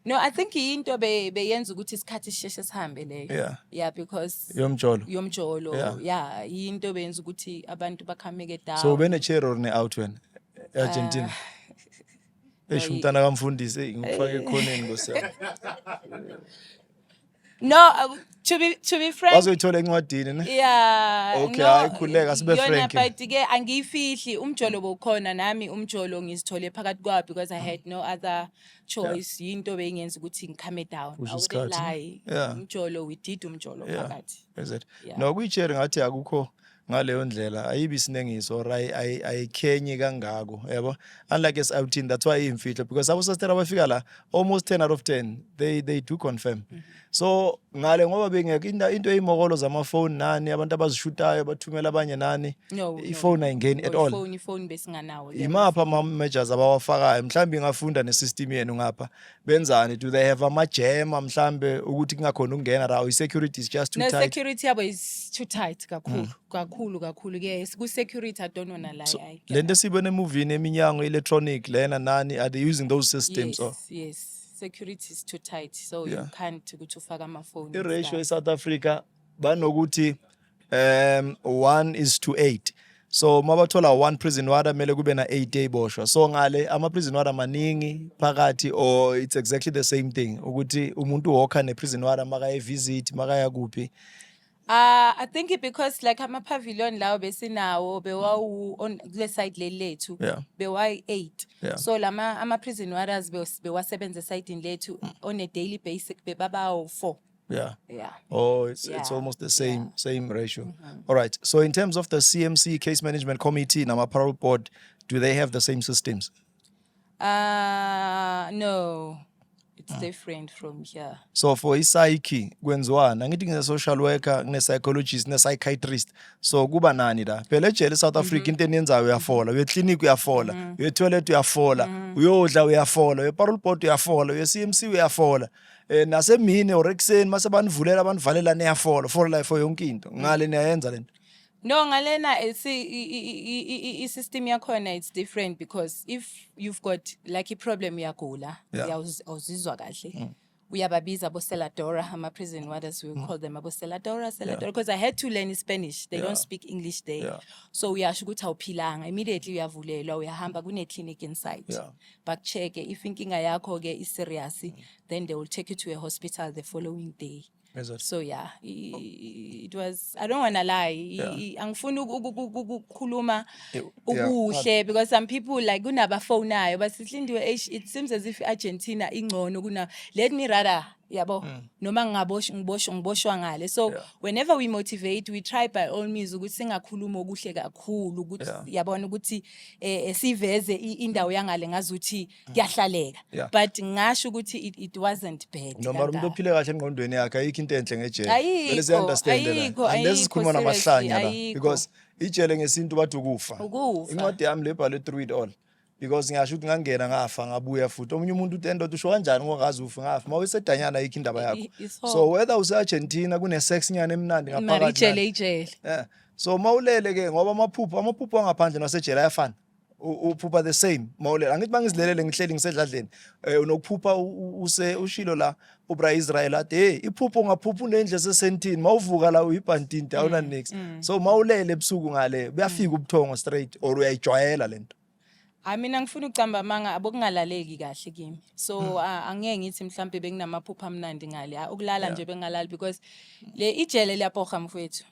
No, I think into beyenza ukuthi isikhathi sisheshe sihambe leyo. Yeah, because yomjolo. Yeah, into beyenza ukuthi abantu bakhameke down. So bene cherry ne out wena eArgentina. Umntana kamfundisi ngifake ekhoneni ngosema. No, to be frank. Bazoyithola encwadini ne? Yeah. Okay, ayikhuleka sibe frank. Yona but ke angiyifihli umjolo bokhona nami umjolo ngizithole phakathi kwawo because I had no other choice. Into beyingenza ukuthi ngikhame down. I wouldn't lie. Umjolo we did umjolo phakathi. Is it? No kuyichere ngathi akukho ngaleyo ndlela ayibi sinengiso or ayikhenyi kangako yabo unlike as-outing that's why imfihlo because abosastera bafika la almost 10 out of 10 they do confirm. So ngale ngoba bengeke into eyimokolo zamafoni nani abantu abazishutayo bathumela abanye nani ifone ayingeni at all. Ifone besinganawo. Imapha ama-measures abawafakayo mhlawumbe ngafunda nesystem yenu ngapha benzani do they have ama-jam mhlawumbe ukuthi kungakhona ukungena rawo i-security is just too tight. No security yabo is too tight kakhulu. kakhulu yes ku security I don't wanna lie. So, lento sibone movie neminyango electronic lena nani, are they using those systems? Yes, security is too tight, so you can't ukuthi ufaka amafoni. I-ratio eSouth Africa banokuthi 1:8. So mabathola 1 prison warder mele kube na 8 eboshwa. So ngale ama prison warder maningi phakathi, or it's exactly the same thing ukuthi umuntu wokha ne prison warder maka visit maka yakuphi. I think it because like ama-pavilion lawo besinawo bewawu on kule side lethu bewayi 8. So ama-prison warders bewasebenza esayidini lethu on a daily basis bebabawo 4. Yeah. Oh, it's almost the same ratio. All right. So in terms of the CMC Case Management Committee, Nama Parole Board, do they have the same systems? No. It's different from here. So for psyche kwenziwana ngithi ngine social worker, ngine psychologist, ngine psychiatrist. So kuba nani la? Phela ejele South Africa into eniyenzayo uyafola, uye clinic uyafola, uye toilet uyafola, uyodla uyafola, uye parole board uyafola, uye CMC uyafola. Nasemini or ekseni mase banivulela abanivalela niyafola for life for yonke into. Ngale niyayenza lento. No, ngalena system yakhona it's different because if you've got like a problem uyagula, awuzizwa kahle. Uyababiza aboseladora, ama-prison warders, we call them aboseladora, because I had to learn Spanish. They don't speak English there. So uyasho ukuthi awuphilanga. Immediately uyavulelwa, uyahamba kune-clinic inside. Bakucheck if inkinga yakho ke is serious, then they will take you to a hospital the following day. So it was, I don't want to lie. Angifuni ukukhuluma ukuhle because some people like kunabafonayo but it seems as if Argentina ingcono kuna, let me rather yabo noma ngiboshwa ngale. So whenever we motivate, we try by all means ukuthi singakhuluma okuhle kakhulu ukuthi yabona ukuthi siveze indawo yangale ngazuthi kuyahlaleka, but ngasho ukuthi it wasn't bad. Noma umuntu ophile kahle engqondweni yakhe ayikho into enhle ngejele. Let's understand that. And this is khuluma namahlanya la because ijele ngesintu bathi ukufa. Incwadi yami lebhalwe through it all. Because ngiyasho ukuthi ngangena ngafa ngabuya futhi omunye umuntu utendo usho kanjani ngokazi ufa ngafa mawese Danyane ayikho indaba yakho. So whether use Argentina kune sex nyane emnandi ngaphakathi ijele. So mawulele ke ngoba amaphupho angaphandle nasejele ayafana. Uphupha the same mawulele angithi bangizilelele ngihleli ngisedladleni unokuphupha ushilo la ubra Israel athi hey iphupho ungaphupha unendle sesentini mawuvuka la uyibhantini awuna next. So mawulele ebusuku ngale buyafika ubuthongo straight or uyayijwayela lento. Mina ngifuna ukucamba amanga abokungalaleki kahle kimi. So angeke ngithi mhlambe benginamaphupha amnandi ngale. Ukulala nje bengalali because le ijele liyapoha mfowethu.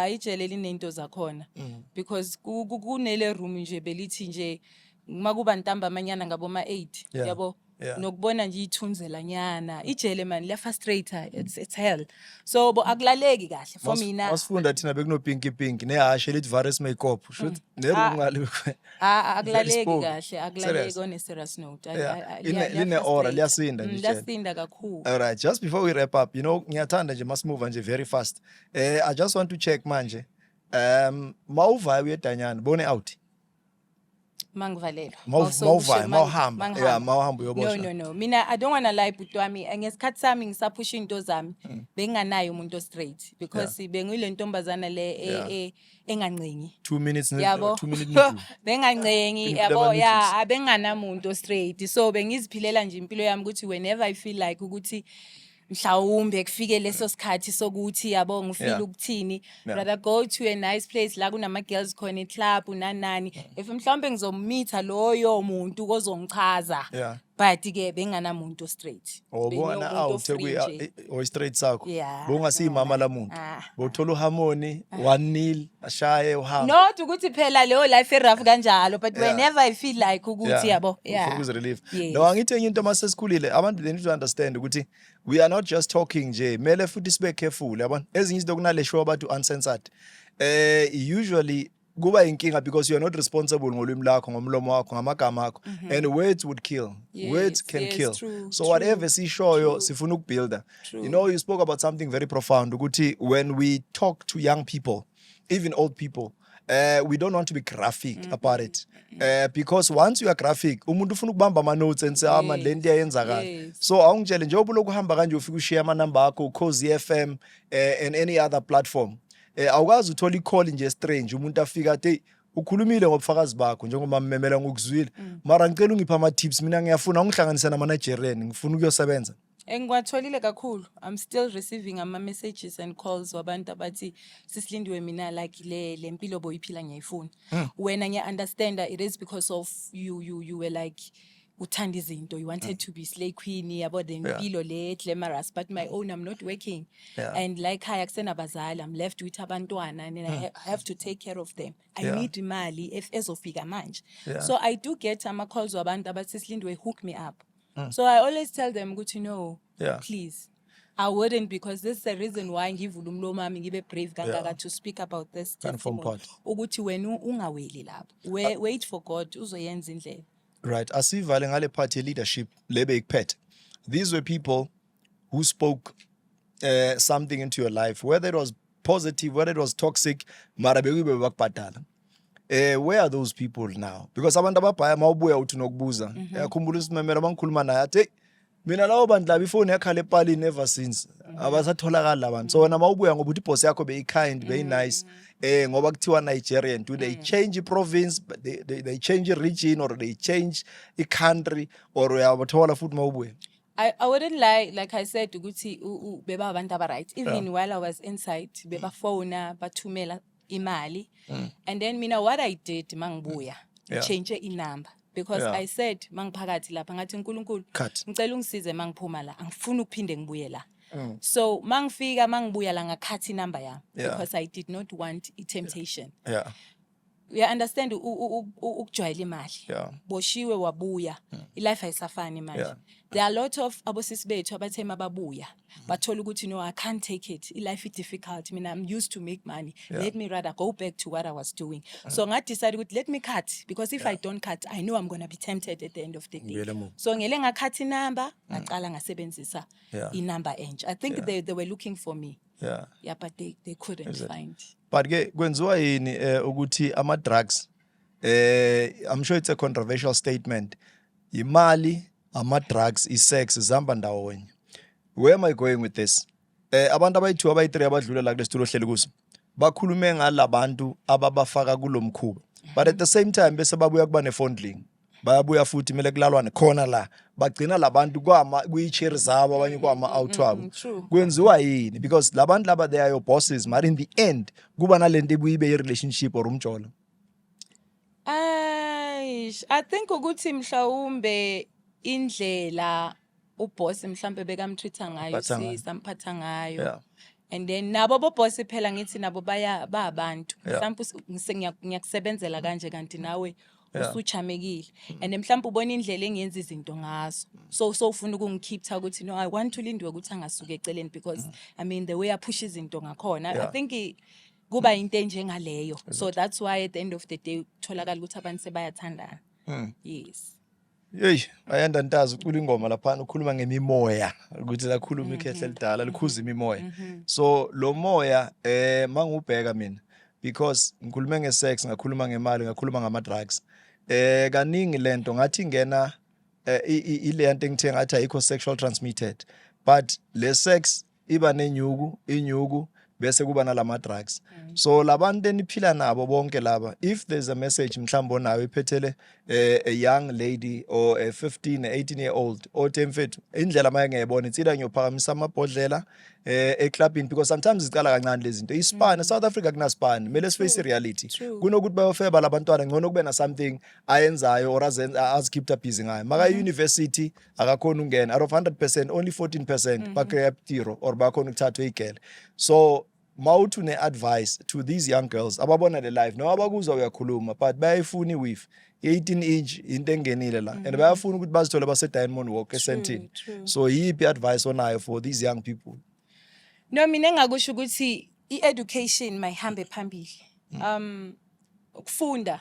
Ijele linento zakhona. Because kunele room nje belithi nje makuba ntamba amanyana ngabo ma 8 yabo. Nokubona nje ithunzela nyana ijele man liya frustrate, it's hell. So akulaleki kahle for mina. Masifunda thina bekuno pinky nehashe lithi virus makeup shoot neroom ngale. Akulaleki kahle, akulaleki on a serious note. Line ora liyasinda nje. Liyasinda kakhulu. All right, just before we wrap up, ngiyathanda nje must move nje very fast. I just want to check manje. Mawuva uye Danyane bone out. Mangivalelwa mawuhamba uyoboshwa. No mina I don't want to lie but wami ngesikhathi sami ngisaphusha into zami benganayo umuntu straight because bengile ntombazana le engancengi 2 minutes yabo bengancengi yabo abenganamuntu straight. So bengiziphilela nje impilo yami ukuthi whenever I feel like ukuthi mhlawumbe kufike leso sikhathi sokuthi yabo ngifila ukuthini, rather go to a nice place la kunama girls khona eclub unanani if mhlawumbe ngizomeetha loyo muntu ozongichaza but ke benganamuntu straight. Ubona o straight sakho bongasimama la muntu bothola uharmony 1-0 ashaye uhamba not ukuthi phela leyo life rough kanjalo but whenever I feel like ukuthi yabo for relief. No angithi enye into masesikhulile abantu they need to understand ukuthi we are not just talking nje mele futhi sibe careful yabona ezinye izinto kunale show abantu uncensored usually kuba inkinga because you are not responsible ngolwimi lakho ngomlomo wakho ngamagama akho and words would kill. Words can kill. So whatever sishoyo sifuna ukubuilda. You spoke about something very profound ukuthi when we talk to young people, even old people, we don't want to be graphic about it. Because once you are graphic umuntu ufuna ukubamba ama notes and say man lento iyenzakala. So awungitshele nje ubuloku uhamba kanje ufika ushare ama number akho Khosi FM and any other platform. awukazi uthola i-call nje strange umuntu afika athi ukhulumile ngobufakazi bakho njengoba mmemela ngokuzwile mara ngicela ungipha ama tips mina ngiyafuna ungihlanganisa nama Nigerian ngifuna ukuyosebenza. Engiwatholile kakhulu. I'm still receiving ama messages and calls wabantu abathi sisilindiwe mina like le mpilo boyiphila ngiyayifuna. When I understand that it is because of you were like uthanda izinto, you wanted to be slay queen about the mpilo le glamorous, but my own I'm not working. And like haya kusena bazali, I'm left with abantwana and I have to take care of them. I need imali ezofika manje. So I do get ama calls wabantu abathi sisilindiwe hook me up. So I always tell them, good to know, please. I wouldn't, because this is the reason why ngivula umlomo wami ngibe brave kangaka to speak about this testimony. Ukuthi wena ungaweli lapho. Wait for God uzoyenza indlela. Right. Asivale ngale part ye leadership lebe ikuphethe. These were people who spoke something into your life, whether it was positive, whether it was toxic, mara bekube bakubhadala. Where are those people now? Because abantu ababhaya mawubuya uthi nokubuza. Yakhumbula isimemelo abangikhuluma naye athi mina lawo bantu laba ifone yakhala epalini ever since. Abasatholakala abantu. So wena mawubuya ngoba uthi boss yakho be kind, be nice. Ngoba kuthiwa Nigerian, do they change province, they change region or they change a country or uyabathola futhi mawubuya? I wouldn't lie, like I said, ukuthi beba abantu right. Even while I was inside, beba phone bathumela imali. And then mina what I did mangibuya change inamba because I said mangiphakathi lapha ngathi uNkulunkulu ngicela ungisize mangiphuma la angifuni ukuphinde ngibuye la. So mangifika mangibuya la ngakhathi inamba yami because I did not want a temptation. You understand ukujwayela imali. Boshiwe wabuya. Life ayisafani manje. There are a lot of abosisi bethu abathe mababuya. Bathola ukuthi no, I can't take it. Life is difficult. I mean, I'm used to make money. Let me rather go back to what I was doing. So I decided let me cut, because if I don't cut, I know I'm going to be tempted at the end of the day. So ngele ngakhathi inamba, ngaqala ngasebenzisa inamba enje. I think they were looking for me. Yeah, but they couldn't find. But ke kwenziwa yini ukuthi ama drugs I'm sure it's a controversial statement. Imali, ama drugs, sex zihamba ndawonye. Where am I going with this? Abantu abayi-2 abayi-3 abadlule la kulesitulo ohleli kuso bakhulume ngalabantu ababafaka kulomkhuba. But at the same time bese babuya kuba ne-fondling. Bayabuya futhi mele kulalwane khona la bagcina labantu kuyi-cherry zabo abanye kwama-out wabo. Kwenziwa yini? Because labantu laba they are your bosses, but in the end kuba nalento ebuyibe ye-relationship or umjolo. I think ukuthi mhlawumbe indlela uboss mhlambe bekamtreata ngayo samphatha ngayo. And then nabo boss phela ngithi nabo ba abantu. Mhlawumbe ngiyakusebenzela kanje kanti nawe usuchamekile. And mhlawumbe ubona indlela engiyenza izinto ngazo. So ufuna ukungikhipha ukuthi no, I want to Lindiwe ukuthi angasuke eceleni, because I mean the way I push izinto ngakhona. I think kuba into enjengaleyo. So that's why at the end of the day tholakala ukuthi abantu sebayathandana. Yes. Hey, ayanda ntazi ucula ingoma lapha ukhuluma ngemimoya ukuthi la khuluma ikhehle lidala likhuza imimoya. So lo moya mangubheka mina, because ngikhulume ngesex, ngakhuluma ngemali, ngakhuluma ngama drugs. Kaningi lento ngathi ngena ile nto engithe ngathi ayikho sexual transmitted, but le sex iba inyuku bese kuba nalama drugs. So labantu eniphila nabo bonke laba, if there's a message mhlawumbe nawe iphethele a young lady or a 15 18-year-old or temfethu indlela maye ngiyibona itsila ngiyophakamisa amabhodlela eclubini, because sometimes icala kancane lezi zinto. Ispan South Africa kunaSpan, mele siface reality. Kunokuthi bayofeba labantwana ngcono kube na something ayenzayo or azikeep busy ngayo. Maka university akakhona ungena, out of 100% only 14% bagrab tiro or bakhona ukuthathwa igele. So mawuthi ne-advice to these young girls ababona le life no abakuzwa uyakhuluma but bayayifuna with 18-inch into engenile la and bayafuna ukuthi bazithole base-Diamond Walk esentini. So yiphi advice onayo for these young people? No, mina engakusho ukuthi i-education mayihambe phambili. Ukufunda.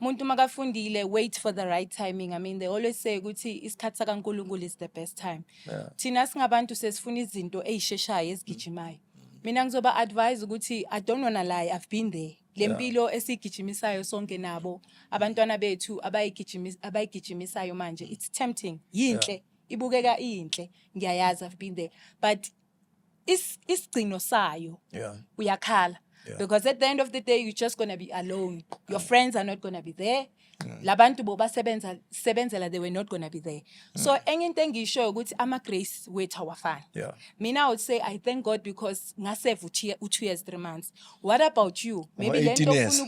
Umuntu makafundile, wait for the right timing. I mean, they always say ukuthi isikhathi sakaNkulunkulu is the best time. Thina singabantu sesifuna izinto ezisheshayo ezigijimayo. Mina ngizoba advise ukuthi I don't wanna lie, I've been there. Lempilo esigijimisayo sonke nabo abantwana bethu abayigijimisayo manje, it's tempting. Yinhle, ibukeka inhle. Ngiyayazi, I've been there. But isigcino sayo Yeah. uyakhala. Yeah. Because at the end of the day, you're just going to be alone. Your friends are not going to be there. Labantu boba sebenzela, they were not going to be there. So, anything you show, ama grace wait our fan. Yeah. Me now would say, I thank God because ngasave 2 years, 3 months. What about you? Maybe 18 years.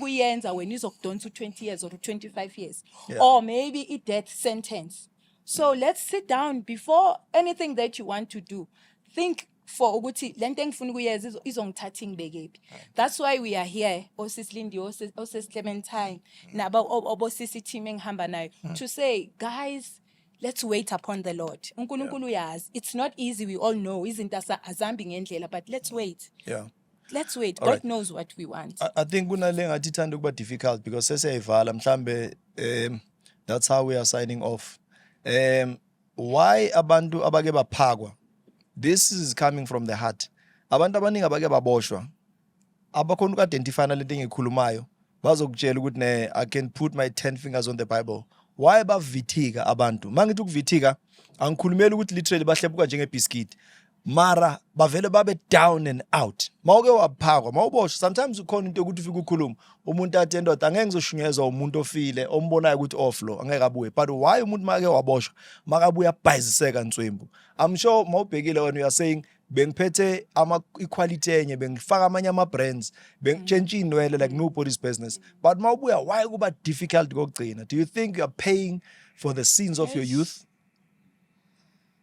when you're done to 20 years or to 25 years. Yeah. Or maybe a death sentence. So, let's sit down before anything that you want to do. Think for ukuthi lento engifuna ukuyeza izongithatha ngibekephi. That's why we are here, osis Lindiwe, osis Clementine, naba obosisi team engihamba nayo, to say, guys, let's wait upon the Lord. uNkulunkulu uyazi. It's not easy, we all know, izinto azambi ngendlela, but let's wait. Yeah. Let's wait. All God right. knows what we want. I think kunale ngathi ithanda ukuba difficult because seseyivala mhlambe that's how we are signing off. Why abantu abake baphakwa? This is coming from the heart. Abantu abaningi abake baboshwa abakhona uku-identify nalento engikhulumayo bazokutshela ukuthi ne I can put my 10 fingers on the Bible. Why bavithika abantu? Mangithi ukuvithika angikhulumeli ukuthi literally bahlebuka njengebiscuit. Mara bavele babe down and out. Mawuke waphakwa, mawuboshwa, sometimes ukhona into ukuthi ufike ukhuluma umuntu athi endoda angeke ngizoshunyezwa umuntu ofile ombonayo ukuthi offlow angeke abuye. But why umuntu make waboshwa makabuya bhayiziseka nswembu? I'm sure mawubhekile when you are saying bengiphethe equality enye bengifaka amanye ama brands bengitshentshe inwele like nobody's business. But mawubuya why kuba difficult kokugcina? Do you think you are paying for the sins of your youth?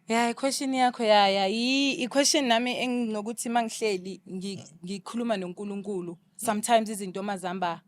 Yeah, question yakho i-question nami enginokuthi mangihleli ngikhuluma noNkulunkulu. Sometimes izinto mazihamba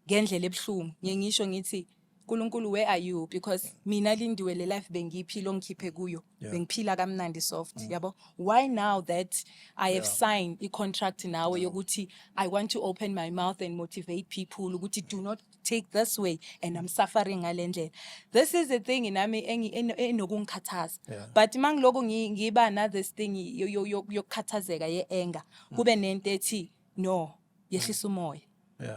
ngendlela ebhlungu. Ngisho ngithi Nkulunkulu, where are you? Because mina Lindiwe le life bengiphila ongikhiphe kuyo. Bengiphila kamnandi soft, yabo. Why now that I have signed a contract nawe yokuthi I want to open my mouth and motivate people ukuthi do not take this way and I'm suffering ngalendlela. This is the thing nami enokungikhathaza. But mangiloko ngiba na this thing yokukhathazeka ye-anger. Kube nento ethi no, yehlisa umoya.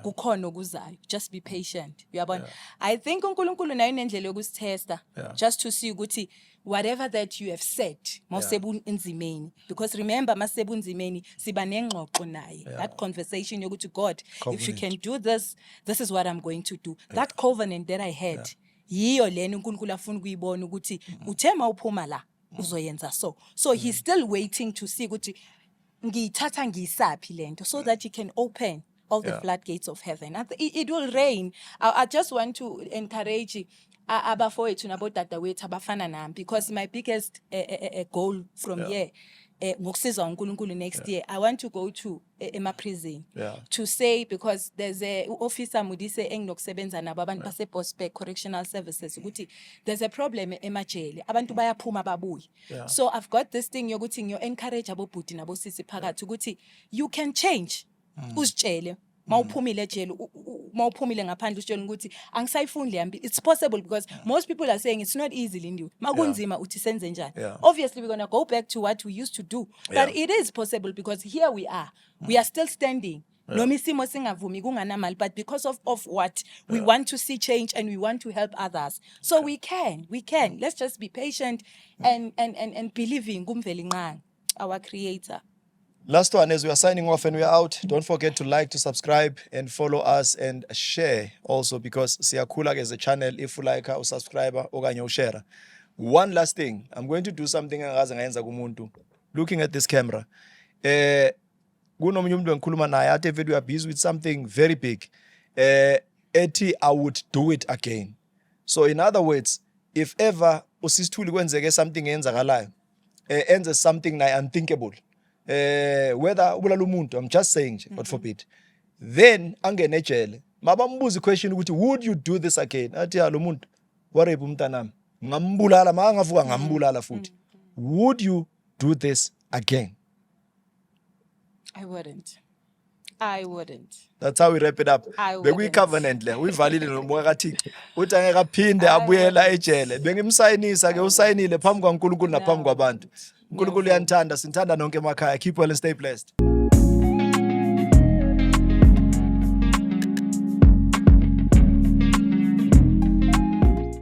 Kukhona okuzayo, just be patient. Uyabona? I think uNkulunkulu nayo inendlela yokusithesta just to see ukuthi whatever that you have said mawusebu enzimeni, because remember masebu enzimeni siba nengxoxo naye, that conversation yokuthi God, if you can do this, this is what I'm going to do. That covenant that I had yiyo lena uNkulunkulu afuna ukuyibona ukuthi uthe mawuphuma la uzoyenza so he's still waiting to see ukuthi ngiyithatha ngiyisaphi lento so that he can open all the floodgates of heaven. It will rain. I just want to encourage abafowethu nabodada wethu abafana nami, because my biggest goal from here ngokusiza uNkulunkulu next year, I want to go to prison to say, because there's a officer mudise enginokusebenza nabo abantu base Bosberg Correctional Services ukuthi there's a problem emajele, abantu bayaphuma babuye. So I've got this thing yokuthi ngiyo encourage abobhuti nabosisi phakathi ukuthi you can change. Uzitshele mawuphumile ejele mawuphumile ngaphandle usitshela ukuthi angisayifundile yambi. It's possible, because most people are saying it's not easy Lindiwe. Makunzima uthi senze njani? Obviously we're going to go back to what we used to do, but it is possible because here we are still standing. Noma isimo singavumi kunganamali, but because of what we want to see change and we want to help others, so we can. Let's just be patient and believing kumveli nqangi, our creator. Last one, as we are signing off and we are out, don't forget to like, to subscribe, and follow us and share also, because siyakhula as a channel if you like or subscriber okanye share. One last thing, I'm going to do something engaze ngayenza kumuntu. Looking at this camera, kunomunye umuntu engikhuluma naye athe video you are busy with something very big. Ethi I would do it again. So in other words, if ever usisithuli kwenzeke something eyenzakalayo, enze something naye unthinkable. Whether ubulala umuntu, I'm just saying, God forbid, then angene ejele mabambuza question ukuthi would you do this again? Athi lo muntu warape umntanami ngambulala mangavuka ngambulala futhi. Would you do this again? I wouldn't. That's how we wrap it up. Bekuyi covenant le uyivalile nomoya kaThixo uthi angeke aphinde abuyela ejele. Bengimsayinisa ke usayinile phambi kwaNkulunkulu naphambi kwabantu. uNkulunkulu uyanithanda, sinthanda nonke emakhaya. Keep well and stay blessed.